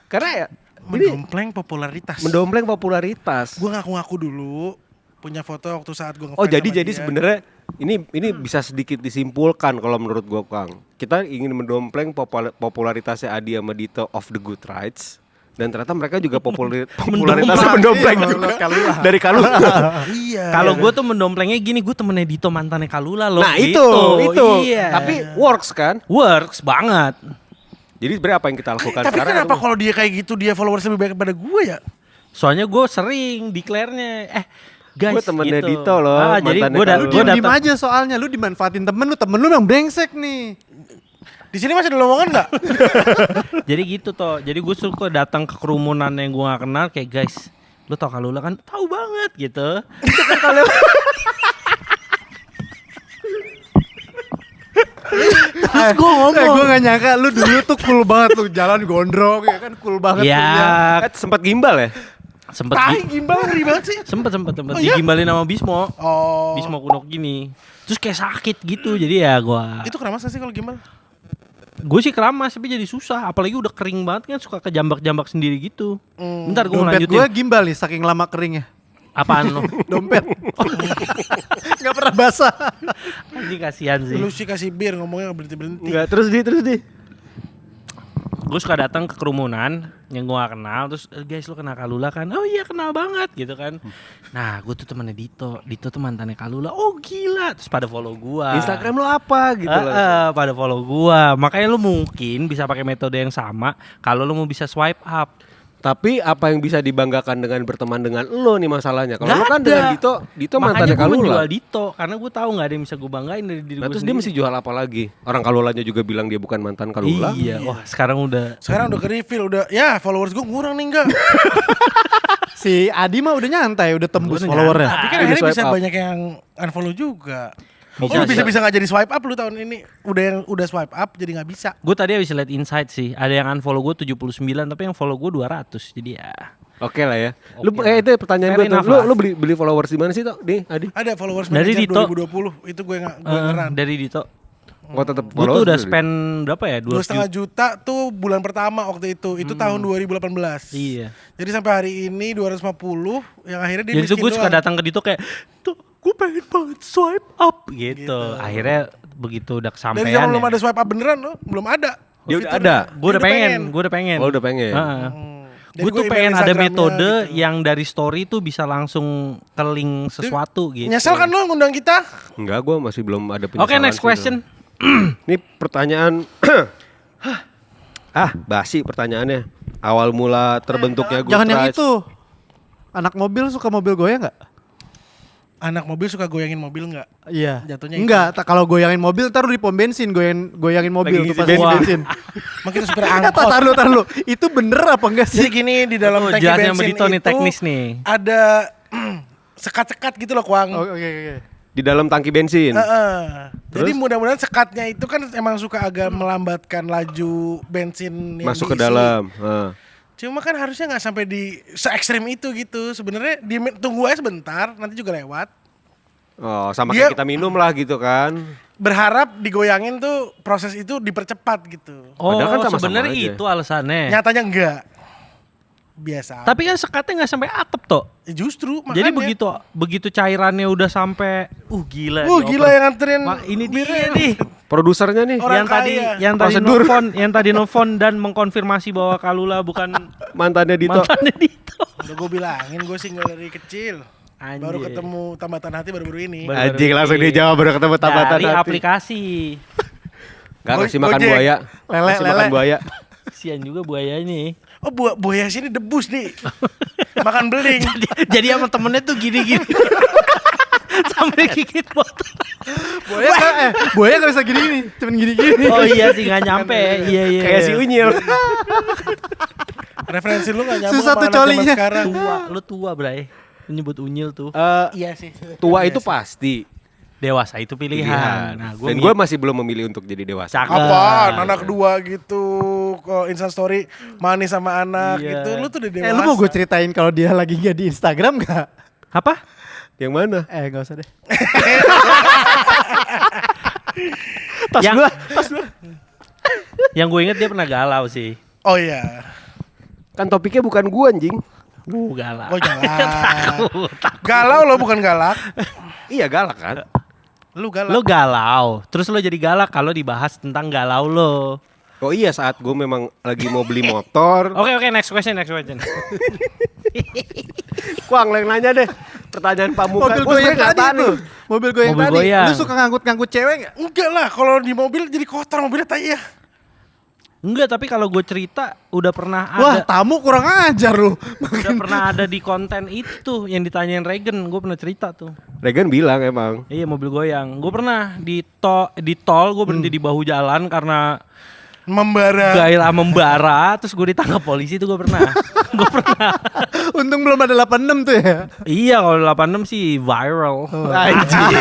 karena ya Mendompleng popularitas. mendompleng popularitas. Gue ngaku-ngaku dulu punya foto waktu saat gue Oh jadi sebenarnya ini bisa sedikit disimpulkan kalau menurut gua Kang. Kita ingin mendompleng popularitasnya Adi sama Dito of the Good Rights. Dan ternyata mereka juga popularitasnya mendompleng juga dari Kalula. Iya. Kalau gue tuh mendomplengnya gini, gue temennya Dito mantannya Kalula loh. Nah gitu. itu. Iya. Tapi works kan? Works banget. Jadi sebenarnya apa yang kita lakukan Tapi sekarang? kenapa kalau dia kayak gitu dia followers lebih banyak daripada gue ya? Soalnya gue sering declare-nya, guys, Gua temennya gitu. Dito loh, Jadi mantannya gue Kalula. Lu diem aja soalnya, lu dimanfaatin temen lu yang brengsek nih. Di sini masih ada lowongan nggak? Jadi gitu toh. Jadi gue suka datang ke kerumunan yang gue gak kenal, kayak guys, lu tau Kalula kan? Tahu banget gitu. Terus gue ngomong, gue gak nyangka lu dulu tuh cool banget, lu jalan gondrong ya kan, cool banget. lu ya. Ya, Sempat gimbal ya? sempet Tai gimbal ngeri banget sih. sempet Oh, iya? digimbalin sama Bismo. Oh. Bismo kunok gini. Terus kayak sakit gitu. Jadi ya gue Itu keramas gak sih kalau gimbal? sih keramas tapi jadi susah. Apalagi udah kering banget kan, suka kejambak-jambak sendiri gitu. Bentar gue Dompet lanjutin. gue gimbal nih, saking lama keringnya. Apaan lo? Dompet. Gak pernah basah. Ini kasihan sih. Lu sih kasih bir ngomongnya nggak berhenti-berhenti. Enggak, terus di. Gue suka datang ke kerumunan yang gue gak kenal. Terus guys lu kenal Kalula kan? Oh iya kenal banget gitu kan. Nah gue tuh temennya Dito. Dito tuh mantannya Kalula. Oh gila. Terus pada follow gue. Instagram lu apa gitu lah. Pada follow gue. Makanya lu mungkin bisa pakai metode yang sama kalau lu mau bisa swipe up. Tapi apa yang bisa dibanggakan dengan berteman dengan lo nih masalahnya? Kalau Nggak lo kan ada. dengan Dito mantannya Makanya gue Kalula. menjual Dito. Karena gue tahu gak ada yang bisa gue banggain dari diri Nah, gue terus dia sendiri. mesti jual apa lagi? Orang Kalulanya juga bilang dia bukan mantan Kalula. Iya. Wah sekarang udah. Sekarang udah ke reveal udah ya followers gue kurang nih enggak. Si Adi mah udah nyantai, udah tembus Udah followernya. Tapi kan Udah akhirnya swipe bisa up. banyak yang unfollow juga. Bisa, Lu bisa nggak jadi swipe up lu tahun ini? Udah swipe up jadi nggak bisa. Gue tadi habis liat insight sih. Ada yang unfollow gue 79 tapi yang follow gue 200. Jadi ya. Oke lah ya. Lu Oke. itu pertanyaan Fair gue tuh. enough lah. Lu beli followers di mana sih tuh? Nih, Adi. Ada followers Dari manager Dito. 2020 itu gue ngeran. Dari Dito. Gua tetap Gue tuh udah dulu. spend berapa ya? 2,5 juta tuh bulan pertama waktu itu. Itu tahun 2018. Iya. Jadi sampai hari ini 250 yang akhirnya dia Jadi tuh miskin gue suka doang. datang ke Dito kayak, tuh gue pengen banget swipe up gitu. Akhirnya begitu udah kesampean Dari zaman belum ya. ada swipe up beneran loh, belum ada. Dia udah Fiturnya. ada. Gue udah pengen, gue udah pengen. Oh, udah pengen. Heeh. Jadi Gue tuh email pengen ada Instagramnya metode gitu. yang dari story tuh bisa langsung ke link sesuatu gitu. Nyesel kan lo ngundang kita? Enggak, gua masih belum ada penyesalan. Oke, next sih, question. Ini pertanyaan basi pertanyaannya. Awal mula terbentuknya Good Jangan yang Rights. itu. Anak mobil suka mobil goyang nggak? Anak mobil suka goyangin mobil nggak? Iya. Jatuhnya Enggak, kalau goyangin mobil ntar di pom bensin goyangin mobil Lagi tuh pas ngisi isi bensin. bensin. Makin supir angkot. Tar lu. Itu bener apa enggak Jadi sih? gini di dalam Tuh, tangki jelasnya sama bensin Dito nih, itu teknis nih. ada sekat-sekat gitu loh Kuang. Oke. Di dalam tangki bensin. Jadi Terus? mudah-mudahan sekatnya itu kan emang suka agak melambatkan laju bensin yang Masuk ke diisi. dalam. Cuma kan harusnya nggak sampai di se ekstrim itu gitu. Sebenarnya tunggu aja sebentar, nanti juga lewat. Oh, sama Dia- kayak kita minum lah gitu kan. Berharap digoyangin tuh proses itu dipercepat gitu. Oh, Padahal kan sama-sama sebenarnya aja. itu alasannya. Nyatanya enggak. Biasa. Tapi kan sekatnya nggak sampai atap toh. Justru Jadi makanya. begitu cairannya udah sampai gila. Wah nih, gila yang nganterin. Ini dia birnya. nih. Produsernya nih. Orang yang tadi kaya. Prosedur. yang tadi nelfon dan mengkonfirmasi bahwa Kalula bukan Mantannya Dito. mantannya Dito. Udah gue bilangin gue single dari kecil. Anjir. Baru ketemu tambatan hati baru-baru ini. Baru- Anjing langsung dijawab baru ketemu tambatan Dari hati. aplikasi. Gak ngasih makan Gojek. buaya. Lele, Ngasih makan lele. buaya. Kasian juga buaya ini. Oh buaya sini debus nih. Makan beling. Jadi sama temennya tuh gini-gini. Sampai gigit botol. Buaya gak bisa gini nih, cuman gini-gini. Oh iya sih nggak nyampe. Iya. Kayak si Unyil. Referensi lu gak nyambung Susah sama tuh anak zaman colinya. sekarang. Lu tua, Bray. Lu nyebut unyil tuh. Iya sih. Tua itu pasti Dewasa itu pilihan. Nah, Dan gue masih belum memilih untuk jadi dewasa. Cakep. Apaan? Anak dua gitu. Kok Insta story manis sama anak Iya. gitu. Lu tuh udah dewasa. Lu mau gue ceritain kalau dia lagi nggak di Instagram gak? Apa? Yang mana? Gak usah deh. Yang gue inget dia pernah galau sih. Oh iya. Kan topiknya bukan gue anjing. Galau. Oh galak. Galau lo bukan galak. Iya galak kan? Lu galak. Lo galau, terus lo jadi galak kalau dibahas tentang galau lo. Oh iya saat gue memang lagi mau beli motor. Oke, next question. Kuang yang nanya deh. Pertanyaan Pamuka. Mobil Gua gue yang sebenarnya nggak tadi tahu tuh. Mobil gue yang Mobil tadi. goyang. Lu suka ngangkut-ngangkut cewek gak? Enggak lah, kalau di mobil jadi kotor mobilnya tai ya. Enggak, tapi kalau gue cerita udah pernah Wah, ada tamu kurang ajar lu. udah pernah ada di konten itu yang ditanyain Regen, gue pernah cerita tuh. Regan bilang emang. Iya, mobil goyang. Gue pernah di tol gue berhenti di bahu jalan karena Membara. gairah membara, terus gue ditangkap polisi tuh gue pernah. Gue pernah. Untung belum ada 86 tuh ya. Iya, kalau 86 sih viral. Anjing.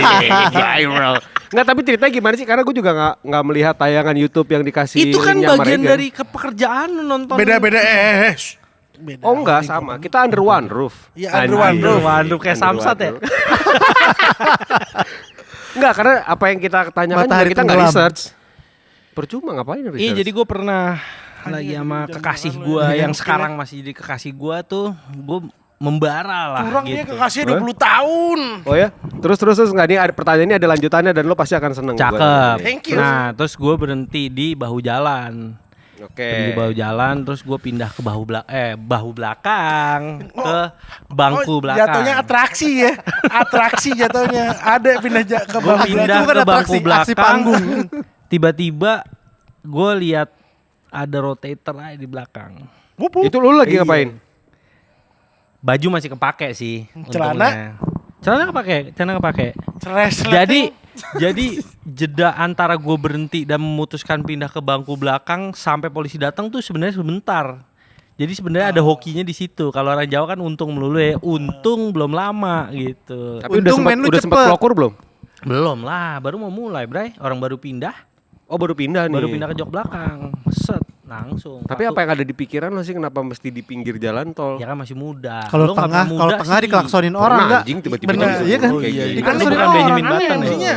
Viral. Enggak, tapi ceritanya gimana sih? Karena gue juga nggak melihat tayangan YouTube yang dikasih Itu kan linknya sama bagian Regan. dari pekerjaan lu nonton. Beda-beda shh. Beda. Oh enggak sama. Kita under one roof. Iya, under one Anjing. roof. One roof kayak Under Samsat one ya. roof. Enggak, karena apa yang kita tanyakan juga Matahari kita nggak tenggelam. research. Percuma ngapain research? Iya, jadi gue pernah lagi sama kekasih gue yang sekarang masih jadi kekasih gue tuh, gue membara lah Kurang dia gitu. kekasihnya 20 tahun. Oh ya? Terus nggak nih ada pertanyaan ini ada lanjutannya dan lo pasti akan seneng. Cakep. Thank you. Nah, terus gue berhenti di bahu jalan. Oke. Di bahu jalan, terus gue pindah ke bahu belakang, ke bangku belakang. Jatuhnya atraksi ya. Atraksi jatuhnya. Ada pindah ke Gue bawah. pindah bukan ke bangku atraksi, aksi belakang. panggung. Tiba-tiba gue lihat ada rotator aja di belakang. Itu lo lagi ngapain? Baju masih kepake sih. Celana? untungnya. Celana kepake. Jadi jeda antara gue berhenti dan memutuskan pindah ke bangku belakang sampai polisi datang tuh sebenarnya sebentar. Jadi sebenarnya ada hokinya di situ. Kalau orang Jawa kan untung melulu ya. Untung belum lama gitu. Tapi Untung main lu udah sempat cepet. kelokur belum? Belum lah, baru mau mulai, Bray. Orang baru pindah, Oh baru pindah nih. baru pindah ke jok belakang. Set, langsung. Tapi apa yang ada di pikiran lo sih kenapa mesti di pinggir jalan tol? Ya kan masih muda. Kalau Lu nggak tengah, pernah kalau muda tengah sih. dikelaksonin Pernah, orang enggak? anjing tiba-tiba Bener, disuruh iya kan? kayak Iya, gini. iya. Kan Itu sering bukan orang Benjamin aneh Button. MC-nya.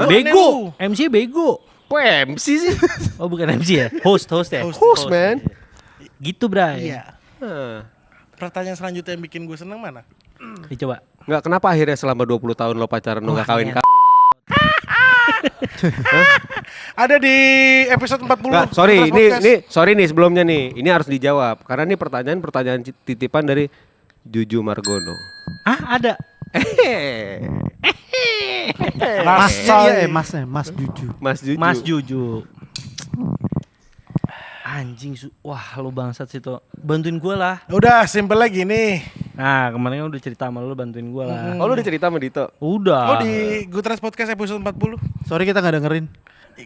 Bego. MC bego. Kok MC sih? Oh bukan MC ya? Host ya? Host man. Gitu, Bray. Iya. Hah. Pertanyaan selanjutnya yang bikin gue seneng mana? Dicoba. Nggak, kenapa akhirnya selama 20 tahun lo pacaran lo nggak kawin? Ada di episode 40. Nggak, sorry, Ultras Podcast. ini sorry nih sebelumnya nih. Ini harus dijawab karena ini pertanyaan titipan dari Juju Margono. Ah, ada. Mas, Coy. Mas Juju. Mas Juju. Mas Juju. Anjing, wah lu bangsat sih tuh. Bantuin gue lah. Udah simple lagi nih. Nah, kemarin kan udah cerita sama lu, bantuin gue lah. Oh, lu udah cerita sama Dito? Udah. Oh di Gutras Podcast episode 40. Sorry kita nggak dengerin.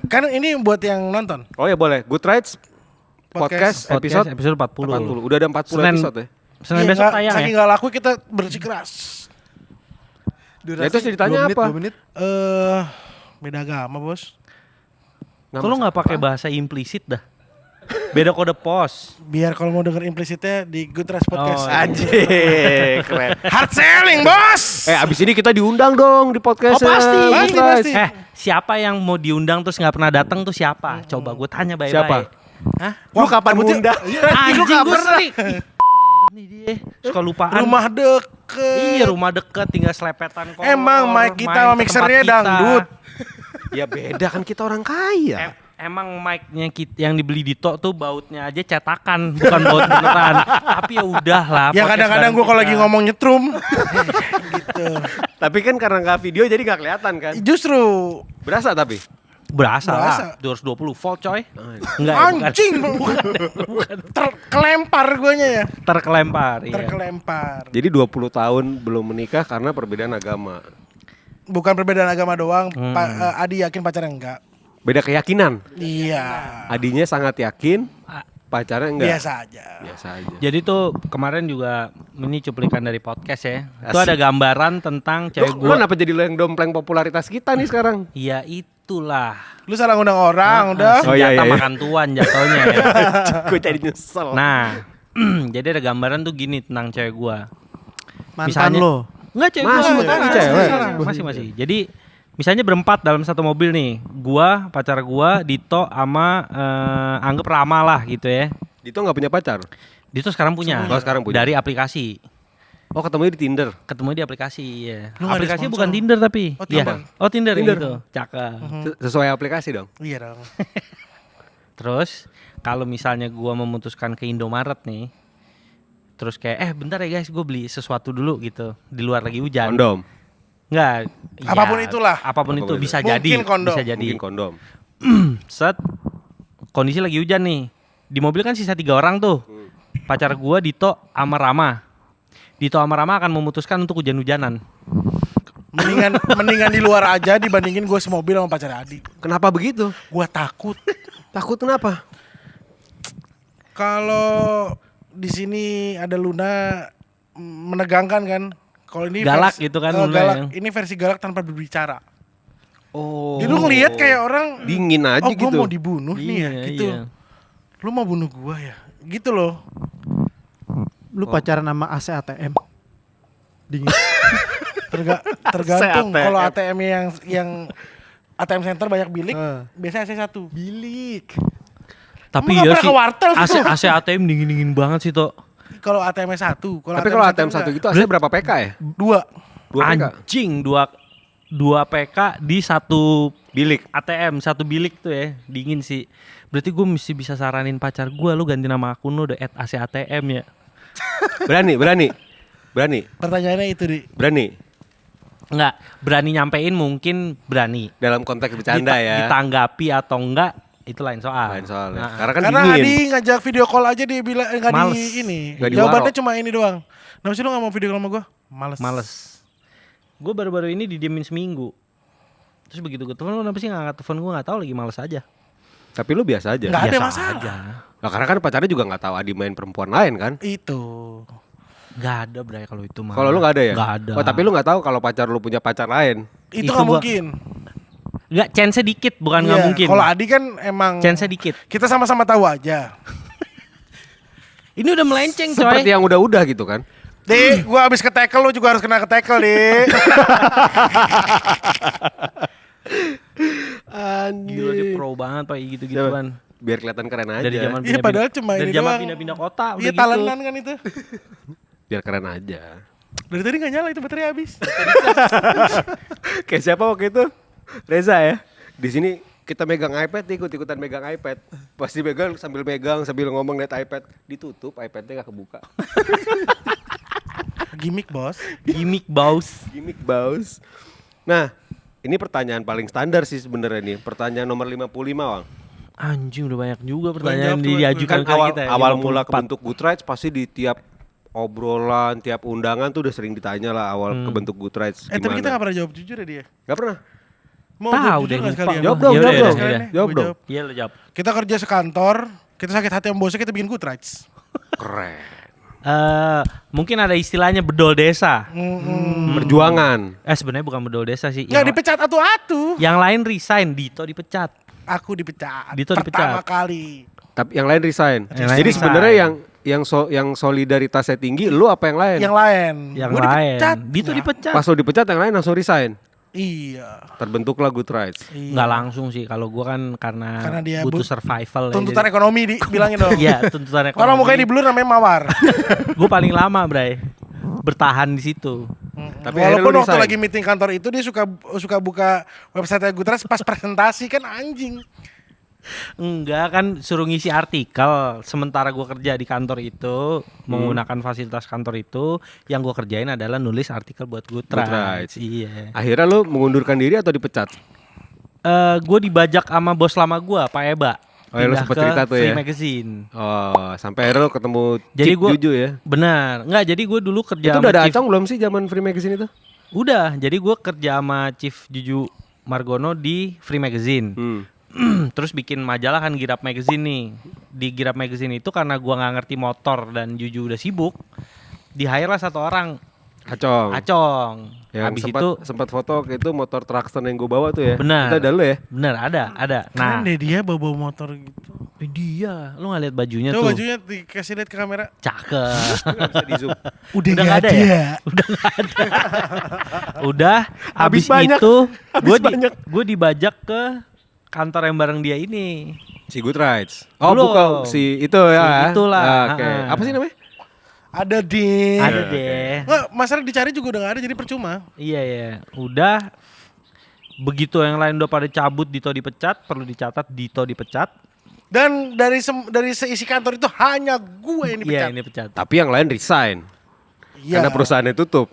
Kan ini buat yang nonton. Oh ya boleh. Good Rides podcast episode 40. 40. Udah ada 40 Senin- episode ya. Senin Iya, besok nggak- tayang saking ya. nggak laku kita bersikeras. Ya, itu ceritanya 2 menit, apa? 2 menit. Beda agama bos. Kalau nggak pakai bahasa implisit dah. Beda kode pos. Biar kalau mau denger implisitnya di Good Rice Podcast. Oh, iya. Anjir, keren. Hard selling, bos. Abis ini kita diundang dong di podcast. Pasti. Siapa yang mau diundang terus nggak pernah datang tuh siapa? Coba gue tanya baik-baik. Siapa? Hah? Lu kapan ngundang? Anjing gue sering. Nih dia suka lupaan. Rumah deket. Iya rumah deket tinggal selepetan kolor. Emang mic kita sama main ke mixernya tempat kita. dangdut. Ya beda kan kita orang kaya. Emang mic-nya yang dibeli di Tok tuh bautnya aja cetakan, bukan baut beneran. Tapi ya udah lah. Ya kadang-kadang gue kalau lagi ngomong nyetrum. Gitu. Tapi kan karena nggak video jadi nggak kelihatan kan. Justru Berasa tapi. Berasa Berasa. lah, 220 volt coy. Enggak ya, anjing. Terkelempar guanya ya. terkelempar. Iya. Terkelempar. Jadi 20 tahun belum menikah karena perbedaan agama. Bukan perbedaan agama doang. Adi yakin pacarnya enggak. Beda keyakinan. Iya. Adinya sangat yakin, pacarnya enggak. Biasa aja. Biasa aja. Jadi tuh kemarin juga ini cuplikan dari podcast ya. Itu Asik. ada gambaran tentang cewek Lu gua. kenapa jadi lo yang dompleng popularitas kita nih sekarang? Ya itulah. Lu salah ngundang orang udah. Oh, iya, Senjata iya. makan tuan jatuhnya ya. Gue jadi nyesel. Nah, jadi ada gambaran tuh gini tentang cewek gua. Mantan Misalnya- lo. Enggak cewek Masih, gua. masih cewek. Masih. Jadi misalnya berempat dalam satu mobil nih. Gua, pacar gua, Dito sama anggap Rama lah gitu ya. Dito nggak punya pacar? Dito sekarang punya. Oh, sekarang punya. Dari aplikasi. Oh ketemunya di Tinder. Ketemu di aplikasi ya. Lu nggak ada Aplikasi sponsor? bukan Tinder tapi. Oh, Iya. Tinder. Oh Tinder, Tinder. gitu. Cakep. Sesuai aplikasi dong. Iya dong. Terus kalau misalnya gua memutuskan ke Indomaret nih. Terus kayak bentar ya guys, gue beli sesuatu dulu gitu. Di luar lagi hujan. Kondom. Enggak. Apapun itulah. Apapun itu Apapun bisa itu. jadi. Mungkin kondom. Bisa jadi. Mungkin kondom. Set. Kondisi lagi hujan nih. Di mobil kan sisa 3 orang tuh. Pacar gua Dito sama Rama. Dito sama Rama akan memutuskan untuk hujan-hujanan. Mendingan di luar aja dibandingin gue semobil sama pacar Adi. Kenapa begitu? Gue takut. Takut kenapa? Kalau di sini ada Luna menegangkan kan. Kalau ini Galak gitu kan, Luna galak. yang. Ini versi galak tanpa berbicara. Oh. Jadi lu ngeliat kayak orang dingin aja oh, gitu. gue mau dibunuh nih ya gitu. Iya. Lu mau bunuh gua ya? Gitu loh. Lu pacaran sama AC ATM. Dingin. Tergantung ATM. kalau ATM yang ATM center banyak bilik, biasanya AC 1. Bilik. Tapi Emang ya nggak sih. pernah ke wartel gitu? AC ATM dingin-dingin banget sih Tok. Kalau ATM 1, Tapi kalau ATM 1 gitu aslinya berapa PK ya? 2. 2 PK. Anjing 2 PK di satu Bilik. ATM, satu bilik tuh ya. Dingin sih. Berarti gue mesti bisa saranin pacar gue, lu ganti nama akun lu udah @AC ATM ya. Berani. Pertanyaannya itu di Berani. Enggak, berani nyampein mungkin berani. Dalam konteks bercanda ya. Ditanggapi atau enggak itu lain soal. Lain soal ya. Nah, Karena kan karena dingin. Adi ngajak video call aja dia bilang enggak Males. di ini. Nggak Jawabannya diwaro. cuma ini doang. Kenapa sih lu enggak mau video call sama gua? Males. Gue baru-baru ini didiemin seminggu. Terus begitu gue telepon, lu kenapa sih nggak angkat telepon gue, nggak tahu lagi males aja. Tapi lu biasa aja. Nggak ada Biasa masalah. aja. Nah, karena kan pacarnya juga nggak tahu Adi main perempuan lain kan? Itu. Nggak ada Bray kalau itu mah. Kalau lu nggak ada ya? Nggak ada. Oh tapi lu nggak tahu kalau pacar lu punya pacar lain? Itu Itu nggak gua- mungkin. Nggak, chance dikit bukan nggak Iya, mungkin. Kalau Adi kan emang Chance dikit. kita sama-sama tahu aja. Ini udah melenceng coy. Seperti yang udah-udah gitu kan? Di, gua abis ke tackle lu juga harus kena ke tackle, Di. Gila dia pro banget pak gitu-gituan. Biar kelihatan keren aja. Dari zaman Iya, padahal cuma dari ini zaman doang. pindah-pindah kota udah Iya, gitu. talenan kan itu. Biar keren aja. Dari tadi nggak nyala itu baterai habis. Kayak siapa waktu itu? Reza ya. Di sini kita megang iPad, ikut-ikutan megang iPad. Pasti megang sambil ngomong liat iPad, ditutup iPadnya nggak kebuka. Gimik, Bos. Gimik baus. Gimik baus. Nah, ini pertanyaan paling standar sih sebenarnya nih. Pertanyaan nomor 55, Bang. Anjing udah banyak juga jawab pertanyaan tuh, diajukan Kan ke kita. ya, awal mula 54. kebentuk Goodrides pasti di tiap obrolan, tiap undangan tuh udah sering ditanya lah awal kebentuk Goodrides gimana. Tapi kita nggak pernah jawab jujur ya dia. Nggak pernah. Mau Tahu jawab deh, jujur nggak lupa. sekalian? Jawab dong, Yaudah, jawab yaudah, dong. yaudah. Sekalian ya, Jawab gua dong. jawab. Iya lo jawab. Kita kerja sekantor, kita sakit hati sama bosnya, kita bikin good rights. Keren. Mungkin ada istilahnya bedol desa. Perjuangan. Sebenarnya bukan bedol desa sih. Nggak Yang- dipecat atu-atu. Yang lain resign, Dito dipecat. Aku dipecat. Dito Pertama dipecat. kali. Tapi yang lain resign. Yang lain Jadi resign. sebenarnya yang solidaritasnya tinggi, lu apa yang lain? Yang lain. Yang Gua lain. dipecat. Dito Ya. dipecat. Pas lu dipecat yang lain langsung resign. Iya. Terbentuklah Good Rights. Iya. Nggak langsung sih kalau gua kan karena dia butuh survival. Tuntutan ekonomi bilangin dong. Iya, tuntutan ekonomi. Kalau mukanya di blur namanya mawar. Gue paling lama, Bray. Bertahan di situ. Tapi akhirnya Walaupun lu waktu resign. lagi meeting kantor itu dia suka buka website Gutras pas presentasi kan anjing. Enggak kan suruh ngisi artikel. Sementara gue kerja di kantor itu menggunakan fasilitas kantor itu, yang gue kerjain adalah nulis artikel buat Good Good Rights. Rights. Iya. Akhirnya lu mengundurkan diri atau dipecat? Gue dibajak sama bos lama gue, Pak Eba. Oh, ya, lu Pindah sempet ke cerita tuh Free ya? Magazine. Oh, sampai akhirnya lu ketemu Jadi Cip gua- Juju ya? Benar. Enggak, jadi gue dulu kerja Itu sama udah ada Chief- acong belum sih zaman Free Magazine itu? Udah, jadi gue kerja sama Chief Juju Margono di Free Magazine. Terus bikin majalah kan Girap Magazine nih. Di Girap Magazine itu karena gua nggak ngerti motor dan Juju udah sibuk, di hire lah satu orang, Acong. Yang Habis sempat itu sempat foto itu motor Traxxon yang gue bawa tuh ya. Benar. Itu ada lu ya? bener ada. Keren Nah, deh dia bawa motor gitu. dia, lu nggak lihat bajunya Coba tuh? bajunya dikasih lihat ke kamera. Cakep. Nggak bisa di zoom. Udah Udah nggak nggak ada ya? Udah, habis banyak. itu Habis banyak. gue dibajak ke kantor yang bareng dia ini. Si Good Rights. Oh, Belum. bukan si itu ya. Si itulah. Ah, oke. Ah. Apa sih namanya? Ada di. Ada deh. Nggak, masalah dicari juga udah nggak ada jadi percuma. Iya ya, udah begitu yang lain udah pada cabut, Dito dipecat, perlu dicatat Dito dipecat. Dan dari seisi kantor itu hanya gue yang Iya dipecat. ini pecat. Tapi yang lain resign. Iya. Karena perusahaannya tutup.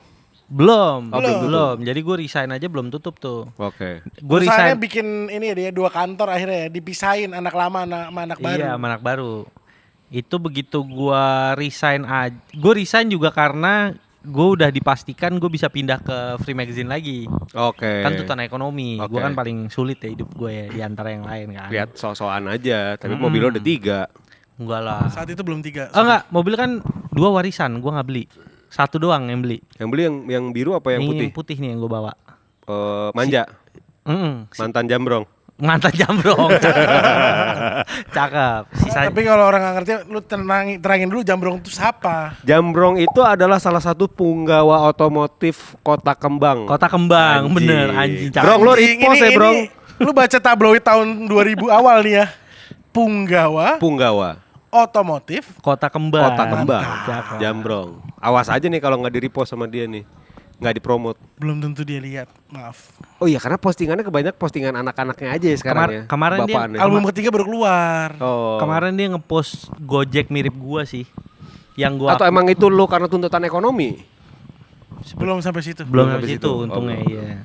Belum, Oh, belum. Jadi gue resign aja belum tutup tuh. Oke. Gue Perusahaannya resign. bikin ini dia 2 kantor akhirnya ya, dipisahin anak lama sama anak baru. Iya, sama anak baru. Itu begitu gue resign aja. Gue resign juga karena gue udah dipastikan gue bisa pindah ke Free Magazine lagi. Oke. Kan tuntutan ekonomi. Gue Oke. kan paling sulit ya hidup gue ya di antara yang lain kan. Lihat so-soan aja, tapi mobil lo ada 3. Enggak lah. Saat itu belum 3. Oh enggak, mobil kan 2 warisan, gue nggak beli. 1 doang yang beli. Yang beli yang biru apa yang Ini putih? Yang putih nih yang gue bawa. Manja. Mantan jambrong. Mantan jambrong. Cakep. Sisa Tapi kalau orang nggak ngerti, lu terangin dulu Jambrong itu siapa? Jambrong itu adalah salah satu punggawa otomotif Kota Kembang. Kota Kembang, Anjing. bener anjing cakep. Brong, lo Anjing, repost ya, Brong. Lu baca tabloid tahun 2000 awal nih ya. Punggawa Otomotif. Kota Kembang. Kota Kembang. Cakep. Jambrong. Awas aja nih kalau nggak di-repost sama dia nih. Nggak dipromot. Belum tentu dia lihat, maaf. Oh iya, karena postingannya kebanyak postingan anak-anaknya aja ya sekarang ya. Kemarin dia- Bapaannya. Album ketiga baru keluar. Oh. Kemarin dia ngepost Gojek mirip gua sih. Yang gua Atau emang itu lo karena tuntutan ekonomi? Belum sampai situ. belum sampai habis situ. itu Oh, untungnya belum. iya.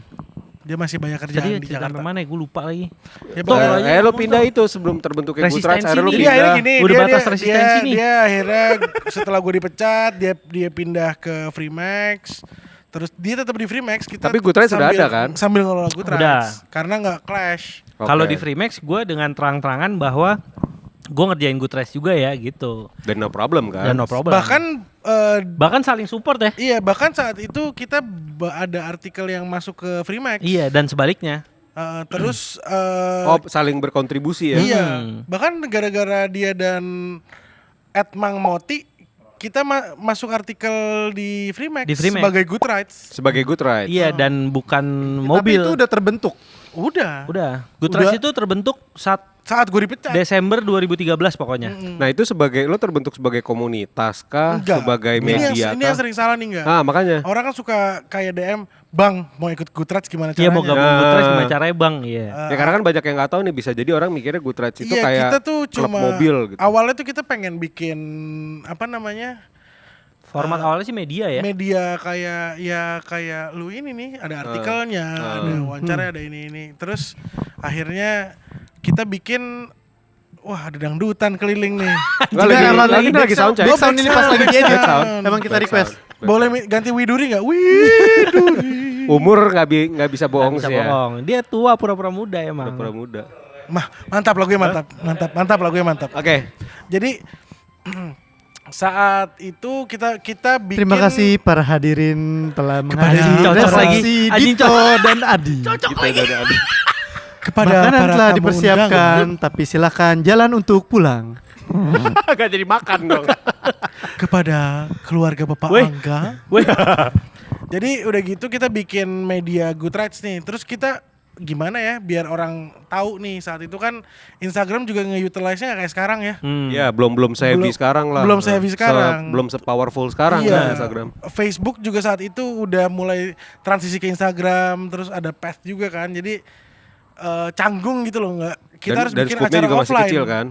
Dia masih banyak kerjaan Jadi di cerita Jakarta. sampai mana ya? Gue lupa lagi. Ya, Tuh, pokoknya- aja lo ngomong pindah tuh. itu sebelum terbentuknya Good Rights, Resistensi akhirnya lo nih. Jadi pindah. akhirnya gini, Udah dia, batas dia, resistensi nih. dia akhirnya setelah gue dipecat, dia pindah ke Freemax. Terus dia tetap di Freemax. Kita Tapi Good Rights sudah ada kan? Sambil ngelola Good Udah. Rights. Karena nggak clash. Oke. Kalau di Freemax gue dengan terang-terangan bahwa gue ngerjain Good Rights juga ya gitu. Dan no problem kan? Dan no problem. Bahkan saling support ya. iya, bahkan saat itu kita ada artikel yang masuk ke Freemax. Iya dan sebaliknya. Terus Oh, saling berkontribusi ya? iya, bahkan gara-gara dia dan Edmang Moti kita masuk artikel di Freemax, Di Freemax. sebagai Good Rights. Sebagai Good Rights. Iya dan bukan Tapi mobil. itu udah terbentuk. Udah. Good Udah. Rights itu terbentuk Saat gue dipecat. Desember 2013 pokoknya. Nah itu lo terbentuk sebagai komunitas kah? Enggak. Sebagai media Ini yang kah? sering salah nih enggak. Ah makanya. Orang kan suka kayak DM, "Bang, mau ikut Good Rights gimana Iya caranya?" mau gabung Good Rights gimana caranya bang? Iya. Ya karena kan banyak yang nggak tahu nih, bisa jadi orang mikirnya Good Rights itu Iya, kayak kita tuh klub cuma mobil gitu. awalnya tuh kita pengen bikin apa namanya? Format awalnya sih media ya. Media kayak lu ini nih, ada artikelnya, ada wawancara, ada ini. Terus akhirnya kita bikin wah, ada dangdutan keliling nih. Nggak, lagi sound check. Back sound ini pas lagi diedit. Back sound. Emang kita Back request. sound. Boleh ganti Widuri nggak? Widuri. Umur nggak bisa bohong Nggak bisa sih ya. bohong. Dia tua pura-pura muda emang. Pura-pura muda. Mantap lagunya mantap lagunya mantap. Oke. Jadi saat itu kita bikin. Terima kasih para hadirin telah menghadiri Cocok lagi. resepsi Anjing, Dito dan Adi. Cocok lagi. Kepada Makanan para telah tamu dipersiapkan, tapi silakan jalan untuk pulang. Gak jadi makan dong. kepada keluarga Bapak Weh. Angga. Weh. Jadi udah gitu kita bikin media Goodreads nih. Terus kita gimana ya biar orang tahu nih saat itu kan Instagram juga nge-utilize-nya gak kayak sekarang ya. Ya belum heavy Belum- sekarang lah. belum se-heavy sekarang. Belum se-powerful sekarang Iya. kan Instagram. Facebook juga saat itu udah mulai transisi ke Instagram, terus ada Path juga kan. Jadi canggung gitu loh, nggak kita harus dan bikin scope-nya acara juga masih offline. kecil kan.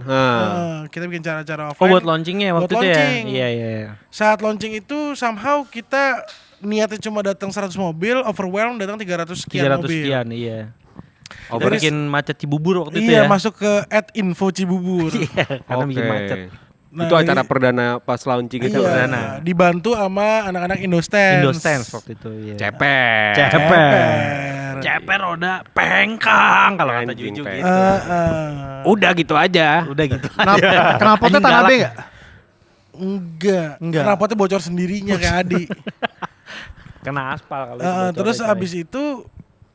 Kita bikin acara Oh offline. buat launchingnya waktu Buat itu launching. ya. Iya. Saat launching itu somehow kita niatnya cuma datang 100 mobil, overwhelm datang 300 sekian 300 mobil. sekian, iya. Oh, Dari Dari- bikin macet Cibubur waktu itu Iya, ya. masuk ke @info Cibubur. Iya, karena bikin macet. Nah, itu acara jadi- perdana pas launching itu. Iya, perdana. dibantu sama anak-anak Indostance. Indostance waktu itu, iya. Ceper. Ceper roda pengkang kalau kata Anjing, Juju peng. gitu. Udah gitu aja. Udah gitu. Knalpotnya Anjing tanah galak B ya. nggak? Enggak. Enggak. Knalpotnya bocor sendirinya kayak Adi. Kena aspal kalau itu bocor Terus itu, abis itu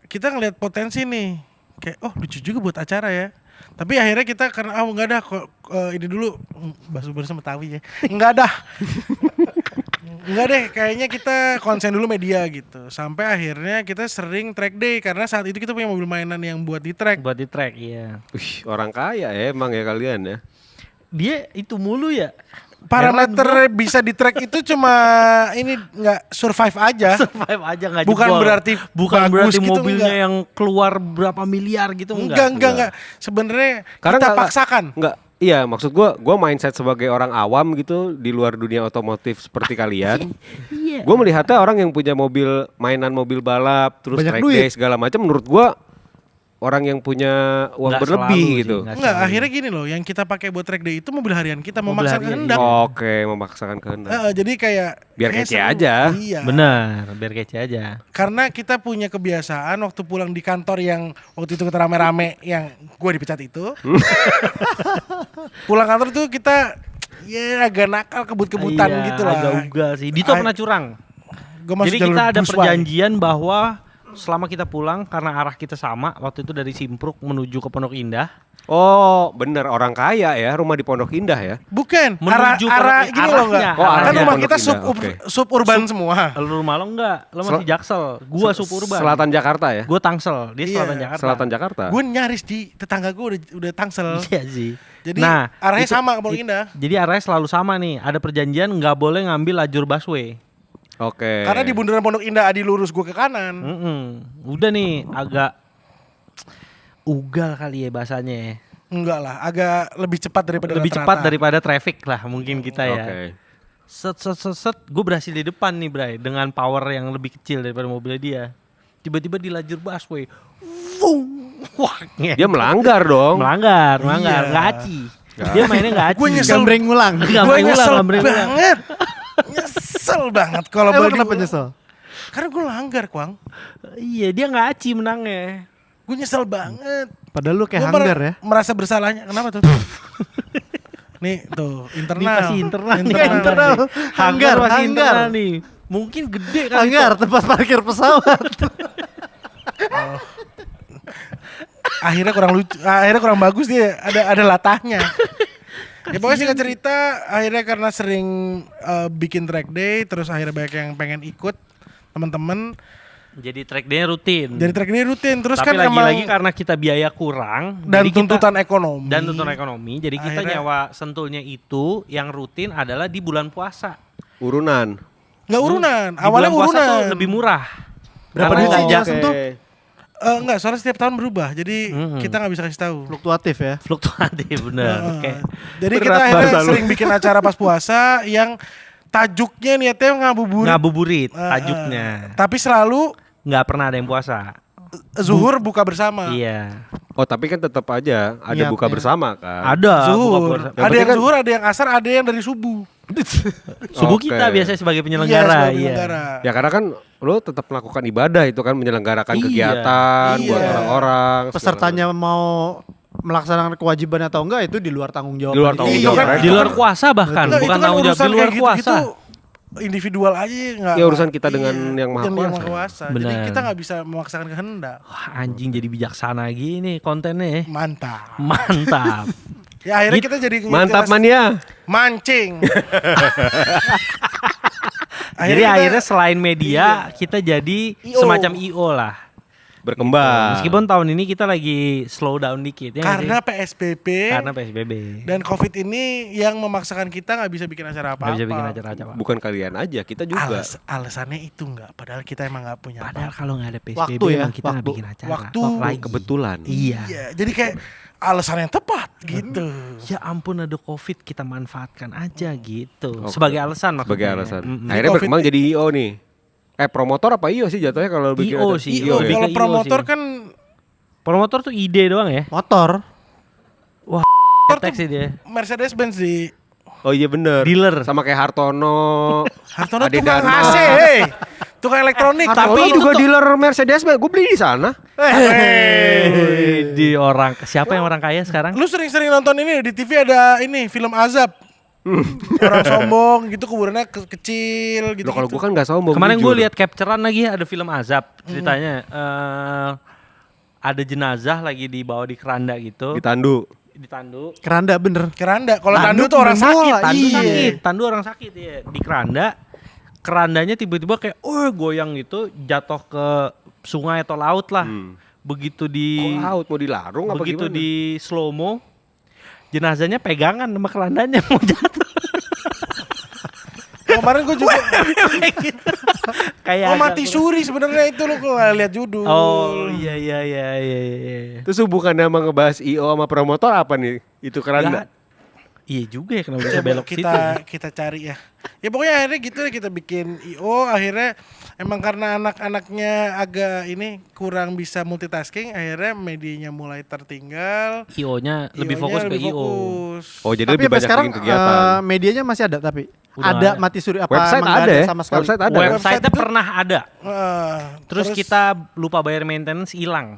kita ngeliat potensi nih. Kayak lucu juga buat acara ya. Tapi akhirnya kita karena enggak dah kok ini dulu Basu sama Tawi ya. Enggak dah. Enggak deh, kayaknya kita konsen dulu media gitu. Sampai akhirnya kita sering track day karena saat itu kita punya mobil mainan yang buat di track. buat di track, iya. Wih, orang kaya ya emang ya kalian ya. Dia itu mulu ya. Parameter bisa di track itu cuma ini nggak survive aja. Survive aja nggak Bukan jebol. berarti bukan bagus berarti gitu, mobilnya enggak. yang keluar berapa miliar gitu Enggak. Sebenarnya kita nggak- paksakan. Nggak, iya maksud gua mindset sebagai orang awam gitu di luar dunia otomotif seperti kalian. Iya. Gue melihatnya orang yang punya mobil mainan mobil balap terus Banyak track duit. day segala macam menurut gua orang yang punya uang Nggak berlebih selalu sih, gitu. nggak Enggak, selalu. akhirnya gini loh, yang kita pakai buat track day itu mobil harian kita Mobil memaksakan harian, kehendak. iya. Oke, memaksakan kehendak. Jadi kayak Biar kayak kece seru. aja. Iya. Benar, biar kece aja. Karena kita punya kebiasaan waktu pulang di kantor yang waktu itu kita rame-rame yang gue dipecat itu. Pulang kantor tuh kita ya agak nakal kebut-kebutan Iya, gitu lah. Agak ugal sih. Dito pernah curang. Gua masuk Jadi jalur kita ada busway. perjanjian bahwa selama kita pulang karena arah kita sama, waktu itu dari Simpruk menuju ke Pondok Indah. Oh, bener orang kaya ya, rumah di Pondok Indah ya. Bukan, Menuju arah Pondok- gini loh enggak. arahnya, Oh, Kan arahnya rumah Pondok kita Indah, oke. suburban semua. Lu rumah lo enggak? Lo masih Jaksel. Gua suburban. Selatan Jakarta ya. Gua Tangsel. Dia Iya, Selatan Jakarta. Selatan Jakarta. Gue nyaris di tetangga gue udah Tangsel. Iya sih. Jadi Nah, arahnya itu- sama ke Pondok Indah. Jadi arahnya selalu sama nih. Ada perjanjian nggak boleh ngambil lajur busway. Oke. Karena di bundaran Pondok Indah Adi lurus gue ke kanan. Udah nih agak ugal kali ya bahasanya. Enggak lah, agak lebih cepat daripada Lebih rata-rata. cepat daripada traffic lah mungkin kita ya. Oke. Set, gue berhasil di depan nih Bray dengan power yang lebih kecil daripada mobilnya dia. Tiba-tiba di lajur busway, Vung! Wah, Dia melanggar dong. melanggar, Iya. nggak aci. Dia mainnya nggak aci. Gue nyesel. Gambreng ngulang. Nggak Gue main ulang, nyesel nggak main ulang. banget. Nyesel banget kalau Emang boleh kenapa diulang. nyesel? Karena gue langgar, Kwang. Iya, dia nggak aci menangnya. Gue nyesel banget. Padahal lu kayak Gua hanggar ya. merasa bersalahnya. Kenapa tuh? Nih tuh internal. Ini pasti internal nih. Internal. Hanggar masih Hanggar. internal nih. Mungkin gede kali. Hanggar tempat parkir pesawat. Akhirnya kurang lucu, akhirnya kurang bagus dia. Ada latahnya. Ya pokoknya singkat cerita, akhirnya karena sering bikin track day, terus akhirnya banyak yang pengen ikut teman-teman. Jadi track day rutin. Jadi track day rutin, terus Tapi kan lagi-lagi emang karena kita biaya kurang dan jadi kita- tuntutan ekonomi. dan tuntutan ekonomi, jadi kita Akhirnya- nyawa Sentulnya itu yang rutin adalah di bulan puasa. Urunan. Nggak urunan, Di awalnya bulan puasa urunan. tuh lebih murah. Berapa Karena duit sih kita- Jack Sentul? Enggak, soalnya setiap tahun berubah, jadi kita nggak bisa kasih tahu. Fluktuatif ya. Fluktuatif bener. Oke. Jadi kita Berat akhirnya bahasa lu. sering bikin acara pas puasa yang tajuknya niatnya ngabuburit. Ngabuburit Eh, tajuknya. Tapi selalu Nggak pernah ada yang puasa. zuhur buka bersama. Iya. Oh tapi kan tetap aja ada Niatnya. buka bersama kan. Ada buka Zuhur. puasa. Ada yang kan- zuhur, ada yang asar, ada yang dari subuh. Subuh Oke. kita biasanya sebagai Iya, penyelenggara. sebagai Iya. penyelenggara. Ya karena kan lo tetap melakukan ibadah itu kan menyelenggarakan Iya. kegiatan buat Iya. orang-orang. Pesertanya mau melaksanakan kewajiban atau enggak itu di luar tanggung jawab. Di luar panitia. tanggung Iya, jawab kan? mereka. Di luar kuasa bahkan, Enggak, bukan itu kan tanggung jawab di urusan luar kayak kuasa. gitu-gitu, individual aja nggak. Ya, urusan kita dengan yang Maha Kuasa. Kuasa. Jadi Benar. kita nggak bisa memaksakan kehendak. Wah, anjing jadi bijaksana gini kontennya. Mantap. Mantap. Ya akhirnya Gitu. kita jadi Mantap nyetir mania. mancing. Jadi kita- akhirnya selain media kita jadi IO. semacam IO lah. Berkembang. Meskipun tahun ini kita lagi slow down dikit ya. nggak karena sih? PSBB Karena PSBB. dan COVID ini yang memaksakan kita nggak bisa bikin acara Nggak apa-apa. bisa bikin acara-acara. Bukan kalian aja, kita juga. Alasannya itu nggak, padahal kita emang nggak punya Padahal apa-apa. kalau nggak ada PSBB Waktu ya, emang kita nggak waktu. bikin acara. Waktu. Lagi. Kebetulan. Iya. Iya, jadi kayak alasan yang tepat gitu. Ya ampun ada COVID kita manfaatkan aja gitu. Oke. Sebagai alasan maksudnya. Sebagai alasan. Mm-mm. Akhirnya Covid berkembang jadi IO nih. Promotor apa IO sih jatuhnya kalau bikin IO acara? sih, IO ya? lebih Kalau ke promotor sih. kan Promotor tuh ide doang ya. Motor. Teks sih dia. Mercedes Benz di Oh iya bener. Dealer. Sama kayak Hartono. Hartono Ade tukang Dharma. AC, hey. Tukang elektronik. Tapi itu juga tuh- dealer Mercedes, gue beli di sana. Di orang siapa yang orang kaya sekarang? Lu sering-sering nonton ini di TV ada ini film azab. Orang sombong gitu kuburannya kecil gitu. Loh kalau gue kan gak sombong. Kemarin jujur. gue lihat capturean lagi ada film azab ceritanya. Ada jenazah lagi dibawa di keranda gitu. Ditandu. Ditandu. Keranda bener. Keranda. Kalau Tandu tandu tuh orang bener sakit. bola, Tandu iya. sakit. Tandu orang sakit ya. Di keranda. Kerandanya tiba-tiba kayak goyang gitu jatuh ke sungai atau laut lah. Begitu di Kok laut mau dilarung apa begitu gimana? di slow mo jenazahnya pegangan sama kerandanya mau jatuh. Kemarin gue juga. Kayak Oh agak- mati suri sebenarnya itu lu kalau nggak lihat judul. Oh iya iya iya iya iya. Terus hubungannya sama ngebahas IO sama promotor apa nih? Itu keranda. Nggak- Iya juga ya kenapa bisa belok situ. kita cari ya. Ya pokoknya akhirnya gitu deh, kita bikin IO. Akhirnya emang karena anak-anaknya agak ini kurang bisa multitasking, akhirnya medianya mulai tertinggal. IO-nya lebih IO-nya fokus ke lebih IO. fokus. Oh jadi Tapi lebih sampai banyak sekarang bikin kegiatan. medianya masih ada tapi Udah ada ada. mati suri apa Website emang nggak ada ya? sama sekali. Website ada. kan? Website-nya Website itu- pernah ada. Eh, Terus kita lupa bayar maintenance hilang.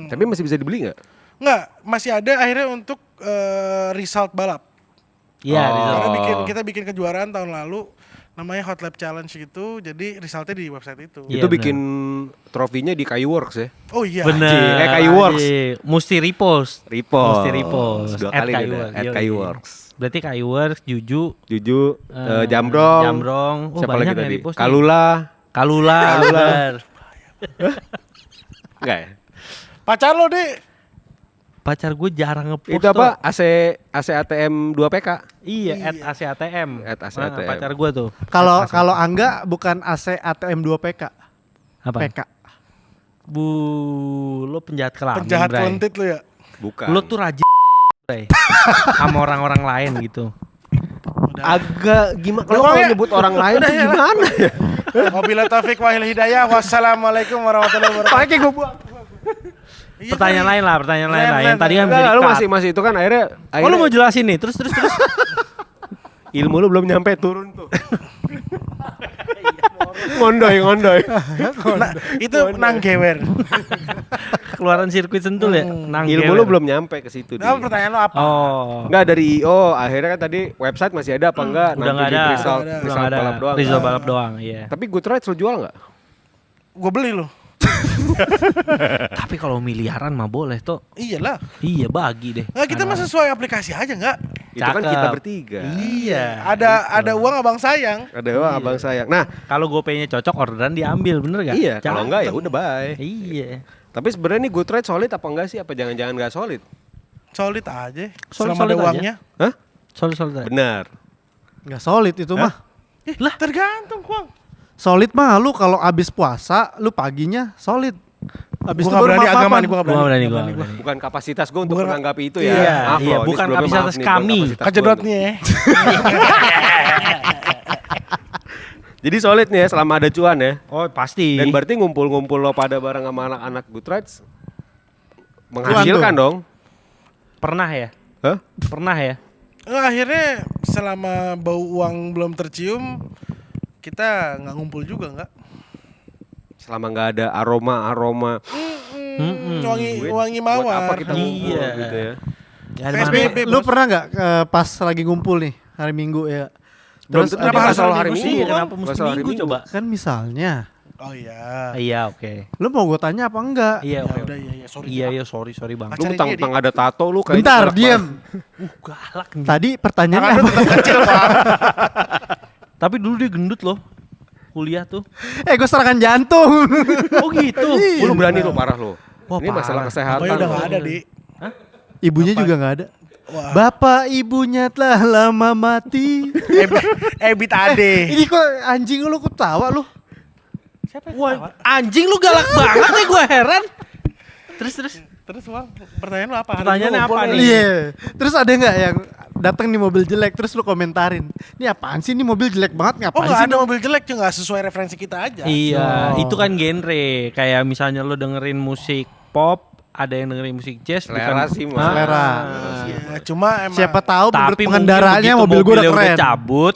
Tapi masih bisa dibeli nggak? Nggak, masih ada akhirnya untuk result balap. Iya, Oh. di sana. Karena kita bikin kejuaraan tahun lalu namanya Hot Lap Challenge gitu. Jadi resultnya di website itu. Iya, Itu bikin trofinya di Kayu Works ya? Oh iya. Bener. Kayu Works. Mesti repost. Repost. Mesti repost. Dua At kali Kayu nih Works, at yoi. Kayu Works. Berarti Kayu Works, Juju, Juju, Jambrong. Jambrong. Oh, Siapa banyak lagi yang tadi? repost nih. Kalula. Kalula. bener. Enggak ya? Pacar lo deh. Pacar gue jarang ngepost. Itu apa? tuh. AC ATM 2 PK. Iya, at ACATM. At ACATM. Pacar gue tuh. Kalau Angga bukan AC ATM 2 PK. Apa? PK. Bu, lo penjahat kelamin, Penjahat Bray. kelentit lo ya. Bukan. Lo tuh rajin, Bray. Sama orang-orang lain gitu. agak gimana kalau Pokoknya- nyebut orang lain tuh gimana ya? Wabillahi taufik wal hidayah. Wassalamualaikum warahmatullahi wabarakatuh. Pakai gue buang. Iya, Pertanyaan Bray. lain lah, pertanyaan lain lah. Lain, Yang tadi kan bisa Enggak, lu di-cut. masih itu kan akhirnya Oh lu mau jelasin nih, terus. ilmu lu belum nyampe turun tuh. ngondoy. Nah, itu nanggewer. Keluaran sirkuit Sentul ya? Nang Ilmu gewer. lu belum nyampe ke situ. Nah, Di. pertanyaan lo apa? Oh. Enggak dari IO, akhirnya kan tadi website masih ada apa enggak? Udah nggak ada. Result, Udah Udah nggak ada. balap doang. Result balap doang, iya. Tapi Goodrides lu jual enggak? Gue beli lo. Tapi kalau miliaran mah boleh tuh. Iyalah. Iya bagi deh. Nggak, kita mah sesuai aplikasi aja nggak? Itu kan Cakep. kita bertiga. Iya. Ada uang abang sayang. Ada wah abang sayang. Nah, Kalau GoPay-nya cocok orderan diambil, bener gak? iya kalau enggak ya udah bye. Iya. Tapi sebenarnya nih Goodrides solid apa enggak sih? Apa jangan-jangan enggak solid? Solid aja. Solid- Selama solid ada aja. uangnya. Hah? Solid. Benar. Nggak solid itu mah. Lah tergantung Kuang. Solid mah lu kalau abis puasa lu paginya solid. Abis Gue itu nggak baru berani agama maaf-maafan. nih, gue nggak Gua berani. nggak berani. Bukan kapasitas gue untuk Bukan- menanggapi itu ya. Iya, Maaf iya, loh, ini bukan sebelumnya kapasitas maaf nih, bukan kami. kapasitas Kejedot gua nih ya. Jadi solid nih ya selama ada cuan ya. Oh pasti. Dan berarti ngumpul-ngumpul lo pada bareng sama anak-anak Goodrides menghasilkan dong. Pernah ya? Hah? Pernah ya? Nggak, akhirnya selama bau uang belum tercium, kita nggak ngumpul juga nggak. Selama nggak ada aroma-aroma Wangi buat mawar. apa kita ngumpul Iya. gitu ya. Ya, ada PSBB. mana? Lu pernah nggak pas lagi ngumpul nih hari Minggu ya? Terus tentu kenapa dia harus nggak selalu hari hari Minggu Minggu. sih? Kenapa Nggak mesti selalu hari Minggu coba? Kan misalnya, Oh iya. Iya oke. lu mau gue tanya apa enggak? Iya Ya oke. udah iya sorry. Iya iya sorry bang. Lu Pacarin mentang-mentang dia, ada tato lu kayaknya Bentar, galak diam. banget. Galak nih. Tadi pertanyaannya Tangan apa? lu tetap kecil, Pak. Tapi dulu dia gendut loh. Kuliah tuh. Gue serangan jantung. Oh gitu. Lu berani lu parah lu. Wah, Ini masalah parah. kesehatan. Bapaknya udah lu. nggak ada, Di. Ibunya juga nggak ada. Wah. Bapak ibunya telah lama mati. Ebit Ade. Ini kok anjing lu ketawa lu? Wah, anjing lu galak banget nih gue heran. Terus Bang, pertanyaan lu apa? Hari Pertanyaannya Minggu apa ngumpul nih? Iya. Terus ada nggak yang datang di mobil jelek terus lu komentarin? Ini apaan sih, ini mobil jelek banget, Oh ngapain nggak sih? ada mobil jelek, cuma nggak sesuai referensi kita aja. Iya, Oh. itu kan genre. Kayak misalnya lo dengerin musik pop, ada yang dengerin musik jazz. Selera bukan- sih, Mas. Ah. Selera. Iya, cuma emang Siapa tahu menurut Tapi pengendaraannya mungkin mobil begitu gue udah mobilnya keren. cabut.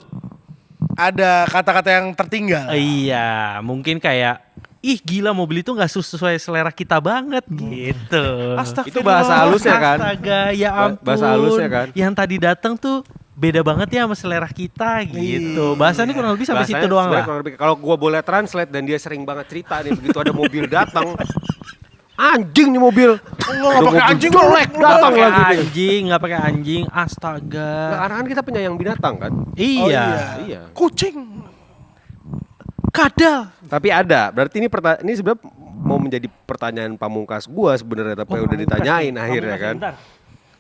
ada kata-kata yang tertinggal. Iya, mungkin kayak ih gila mobil itu nggak sesuai selera kita banget gitu. Itu bahasa halusnya kan? Astaga, ya ampun. Bahasa halusnya kan? Yang tadi datang tuh beda banget ya sama selera kita gitu. Bahasanya kurang lebih sampai Bahasanya situ doang sebenarnya lah. kurang lebih- Kalau gua boleh translate dan dia sering banget cerita nih begitu ada mobil datang. Anjing nih mobil. Nggak pakai anjing, jelek Nggak datang pakai lagi nih. anjing, nggak pakai anjing. Nah, Astaga. karena kan kita penyayang binatang kan. Iya. Iya. Kucing. Kadal. Tapi ada. Berarti ini sebenarnya mau menjadi pertanyaan pamungkas gua sebenarnya tapi udah ditanyain akhirnya kan.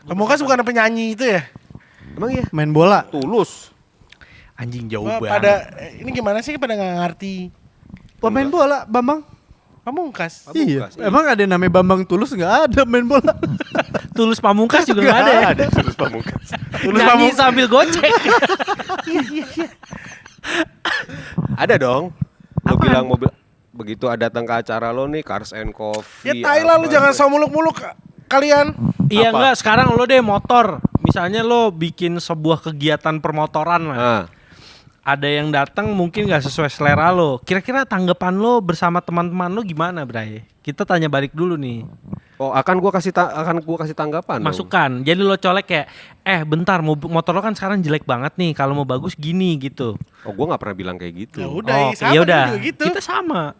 Kamu kan bukan penyanyi itu ya? Emang iya? Main bola. Tulus. Anjing jauh Wah, banget. ini gimana sih pada nggak ngerti? Pemain bola, Bambang. Pamungkas. Pamungkas, Iya. Emang ada yang namanya Bambang Tulus, nggak ada main bola. Tulus Pamungkas juga nggak ada ya. Ada Tulus pamungkas. Nyanyi sambil gocek. Ada dong. Lo bilang mobil begitu ada datang ke acara lo nih Cars and Ya Coffee. tai lah lu apa. jangan so muluk-muluk kalian. Iya Apa? enggak, sekarang lo deh motor. Misalnya lo bikin sebuah kegiatan permotoran lah. Nah, Ada yang datang mungkin nggak sesuai selera lo. Kira-kira tanggapan lo bersama teman-teman lo gimana, Bray? Kita tanya balik dulu nih. oh akan gua kasih tanggapan. dong. Masukan. Jadi lo colek kayak, bentar, motor lo kan sekarang jelek banget nih. Kalau mau bagus gini gitu. Oh, gua nggak pernah bilang kayak gitu. Ya udah, Oh, sama ya udah. juga gitu. Kita sama.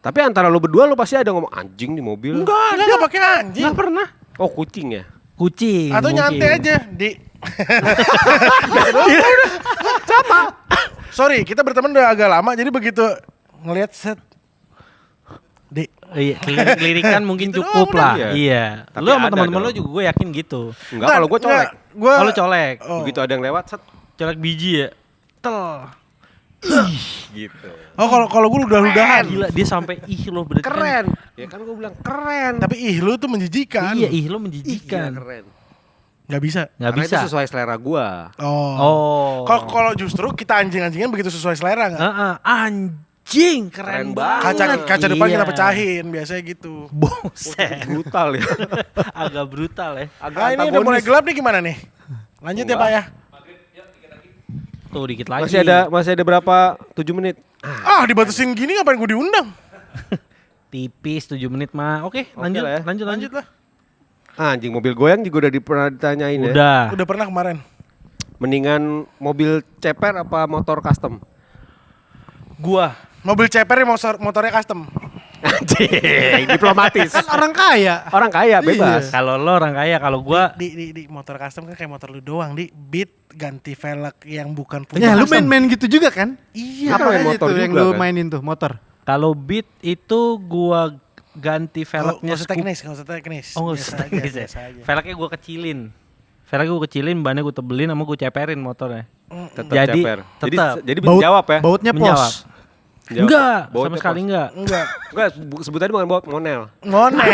Tapi antara lo berdua lo pasti ada ngomong anjing di mobil. Enggak pakai anjing. Nggak pernah. Oh, kucing ya. Kucing. Atau mungkin. nyantai aja di. Sama. Sorry, kita berteman udah agak lama jadi begitu ngelihat set di Iya, lirikan mungkin Gitu cukup doang lah. udah. Iya. Tapi Lo sama ada teman-teman lo dong. juga gue yakin gitu. Enggak, kalau gua colek. Gua Kalau colek. Oh. Begitu ada yang lewat set Colek biji ya. Tel. gitu. Oh, kalau gue udah-udahan. Gila dia sampai ih lo berarti kan- Keren. Ya kan gua bilang keren. Tapi lu tuh menjijikan. Iya, ih lo Gila, menjijikan. keren. Nggak bisa. Nggak Karena bisa. itu sesuai selera gua. Oh. Oh. Kalau justru kita anjing-anjingan begitu sesuai selera nggak? Anjing Keren keren banget. Kaca depan Iya. kita pecahin biasanya gitu. Buset. Brutal ya. Agak brutal ya. Agak Ah, ini udah mulai gelap nih gimana nih? Lanjut ya Pak ya. Tuh dikit lagi. Masih ada berapa? 7 menit. Ah dibatasin gini ngapain gue diundang? Tipis 7 menit mah. Oke, lanjut, lah ya. lanjut. Lanjut lah. Anjing mobil goyang juga udah pernah ditanyain ya. Udah. Udah pernah kemarin. Mendingan mobil ceper apa motor custom? Gua. Mobil ceper motornya custom. Anjing, diplomatis. Kan orang kaya. Orang kaya bebas. Kalau lo orang kaya, kalau gua Di motor custom kan kayak motor lu doang di beat ganti velg yang bukan Ya punya lu custom. main-main gitu juga kan? Iya. Apa Apa main aja motor tuh yang juga lu kan? mainin tuh motor? kalau beat itu gua ganti velgnya Nggak usah scoop. teknis, nggak usah teknis. Oh nggak Biasa usah aja, teknis ya. biasa aja. Velgnya gua kecilin. Velgnya gua kecilin, bannya gua tebelin sama gua ceperin motornya. Tetap Jadi, ceper. tetap. Jadi menjawab ya. Bautnya Menjawab. pos. Menjawab. Enggak, Bautnya sama sekali pos. enggak. Enggak. Enggak, sebutannya bukan baut monel. Ngone.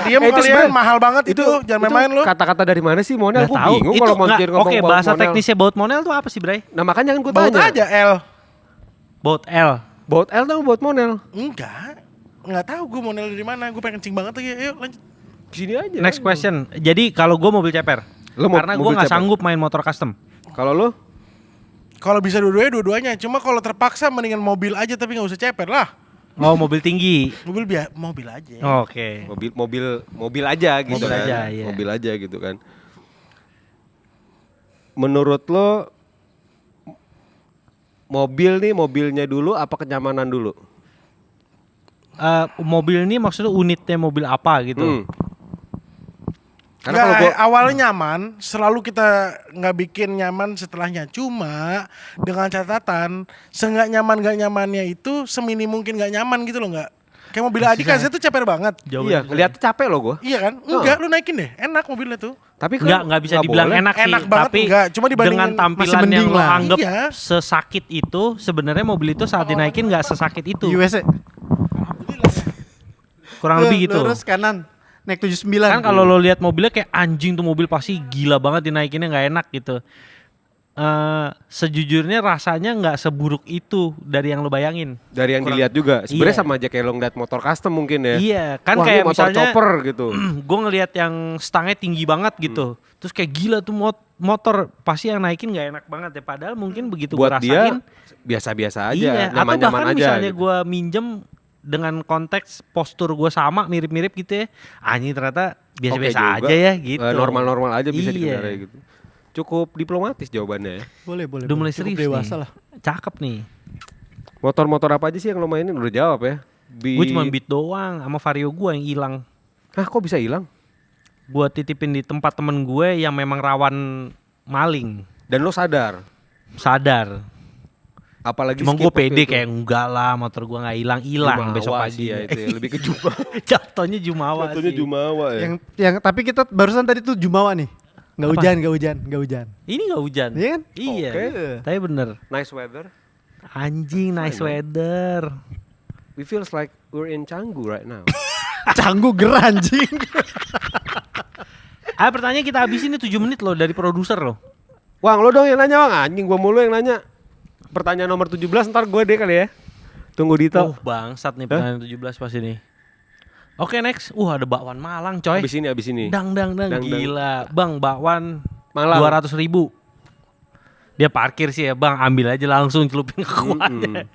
Diam Itu kalian sebenarnya- mahal banget itu. Jangan main-main lu. Kata-kata dari mana sih monel? Nggak Gue tahu. bingung Itu kalau mau nggak- ngomong Oke, baut bahasa monel. teknisnya baut monel tuh apa sih, Bray? Nah makanya kan gue Baut tanya. aja L. Baut L. Baut L tuh baut monel. Enggak tahu gue model dari mana. Gue pengen kencing banget lagi. Ayo lanjut. Sini aja. Next question. Jadi kalau gua mobil ceper. Lo mau Karena gua mobil nggak ceper? sanggup main motor custom. Kalau lo? Kalau bisa dua-duanya. Cuma kalau terpaksa mendingan mobil aja tapi nggak usah ceper lah. Oh, mobil tinggi. Mobil aja. Oke. Mobil aja gitu Mobil kan. aja, iya. Mobil aja gitu kan. Menurut lo mobil nih, mobilnya dulu apa kenyamanan dulu? Mobil ini maksudnya unitnya mobil apa gitu. Karena kalau gua awalnya nyaman, selalu kita nggak bikin nyaman setelahnya. Cuma dengan catatan, seenggak nyamannya itu seminim mungkin nggak nyaman gitu loh nggak. Kayak mobil Adi Kaza tuh ceper banget. iya, kelihatan capek loh gua. Iya kan? Enggak, lu naikin deh. Enak mobilnya tuh. Tapi kan Nggak bisa dibilang boleh. enak sih, Enak banget tapi enggak, cuma dibandingin dengan masih tampilan yang mending lo lah. anggap Iya. sesakit itu, sebenarnya mobil itu saat dinaikin nggak sesakit itu. USA. Kurang lebih gitu. Lurus kanan. Naik 79. Kan kalau lo lihat mobilnya kayak anjing tuh mobil pasti gila banget dinaikinnya nggak enak gitu. Sejujurnya rasanya nggak seburuk itu dari yang lo bayangin. Dari yang dilihat juga. Sebenarnya Iya. sama aja kayak lo ngeliat motor custom mungkin ya. Iya, kan Wah, kayak ini motor misalnya chopper gitu. gue ngelihat yang stangnya tinggi banget gitu. Terus kayak gila tuh motor pasti yang naikin nggak enak banget ya. Padahal mungkin begitu gue Buat rasain, dia biasa-biasa aja, iya. Atau nyaman-nyaman bahkan aja. misalnya gitu. gue minjem dengan konteks postur gue sama mirip-mirip gitu ya. Anjing ternyata biasa-biasa Oke juga. aja ya gitu. Normal-normal aja bisa Iya. dikendarai gitu. Cukup diplomatis jawabannya ya. boleh. Udah mulai Cukup serius dewasa nih. lah. Cakep nih. Motor-motor apa aja sih yang lo mainin? Udah jawab ya. Gue cuma beat doang sama Vario gue yang hilang. Hah, kok bisa hilang? Gue titipin di tempat temen gue yang memang rawan maling. Dan lo sadar? Sadar. Apalagi Cuma gue skip waktu pede itu. kayak enggak lah motor gue nggak hilang Jumawa besok sih pagi ya itu ya, lebih ke Jumawa. Jatuhnya Jumawa Jatuhnya sih. Jumawa ya. Yang tapi kita barusan tadi tuh Jumawa nih. Nggak Apa? nggak hujan. Ini nggak hujan. Iya kan? Iya. Oke. Tapi bener. Nice weather. Anjing nice weather. We feels like we're in Canggu right now. Canggu geranjing. Pertanyaan kita habisin ini 7 menit loh dari produser loh. Wang, lo dong yang nanya, Wang. Anjing gua mulu yang nanya. Pertanyaan nomor 17 ntar gue deh kali ya. Tunggu Dito. Bangsat nih pertanyaan 17 pas ini. Oke next. Ada bakwan Malang coy. Abis ini. Dang Dang. gila. Bang bakwan Malang. 200.000. Dia parkir sih ya bang. Ambil aja langsung celupin ke kuahnya.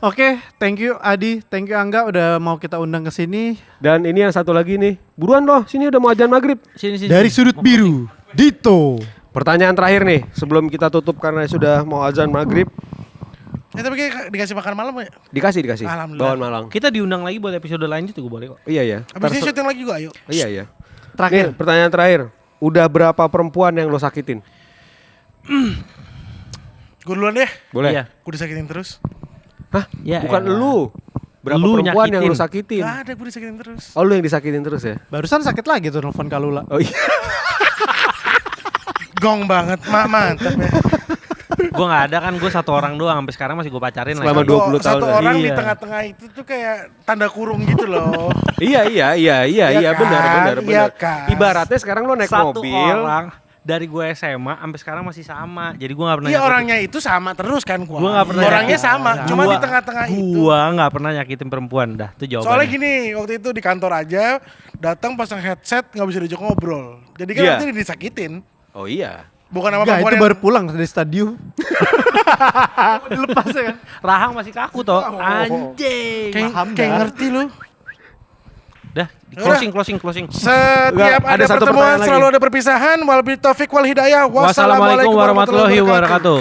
Oke, thank you Adi, thank you Angga udah mau kita undang ke sini. Dan ini yang satu lagi nih. Buruan loh, sini udah mau azan maghrib. Sini. Dari sudut biru, Dito. Pertanyaan terakhir nih, sebelum kita tutup karena sudah mau azan maghrib. Tapi kayak dikasih makan malam ya? Dikasih. Alhamdulillah. Bawaan Malang. Kita diundang lagi buat episode lanjut juga boleh kok. Iya. Abis ini syuting lagi juga ayo. Iya. Terakhir. Nih, pertanyaan terakhir. Udah berapa perempuan yang lo sakitin? Gue duluan deh. Boleh? Iya. Gue disakitin terus. Hah? Ya Bukan elah. lu. Berapa Lu perempuan yang nyakitin. lo sakitin? Gak ada, gue disakitin terus. Oh, lu yang disakitin terus ya? Barusan sakit lagi tuh nelfon Kalula. Oh iya. Gong banget, mantap ya. Gue nggak ada kan, gue satu orang doang sampai sekarang masih gue pacarin Selama lagi. 20 tahun Satu lah. orang di Iya. tengah-tengah itu tuh kayak tanda kurung gitu loh. Iya, Iya benar. kan? Iya kan? Ibaratnya sekarang lo naik Satu mobil. orang dari gue SMA sampai sekarang masih sama. Jadi gue nggak pernah. Iya nyakitin- orangnya itu sama terus kan Gue nggak pernah. Orangnya nyakitin- sama, cuma Gua- di tengah-tengah itu. Gue nggak pernah nyakitin perempuan, dah. Itu jawabannya. Soalnya gini, waktu itu di kantor aja datang pasang headset nggak bisa diajak ngobrol. Jadi kan Iya. nanti disakitin. Oh iya. Bukan sama Enggak, perempuan itu yang- baru pulang dari stadium. Dilepas ya kan. Rahang masih kaku toh. Anjing. kayak, Paham kayak dah. ngerti lu. Dah, closing. Setiap Enggak, ada, ada satu pertemuan pertanyaan selalu lagi. ada perpisahan. Wabillahi taufik wal hidayah. Wassalamualaikum warahmatullahi wabarakatuh.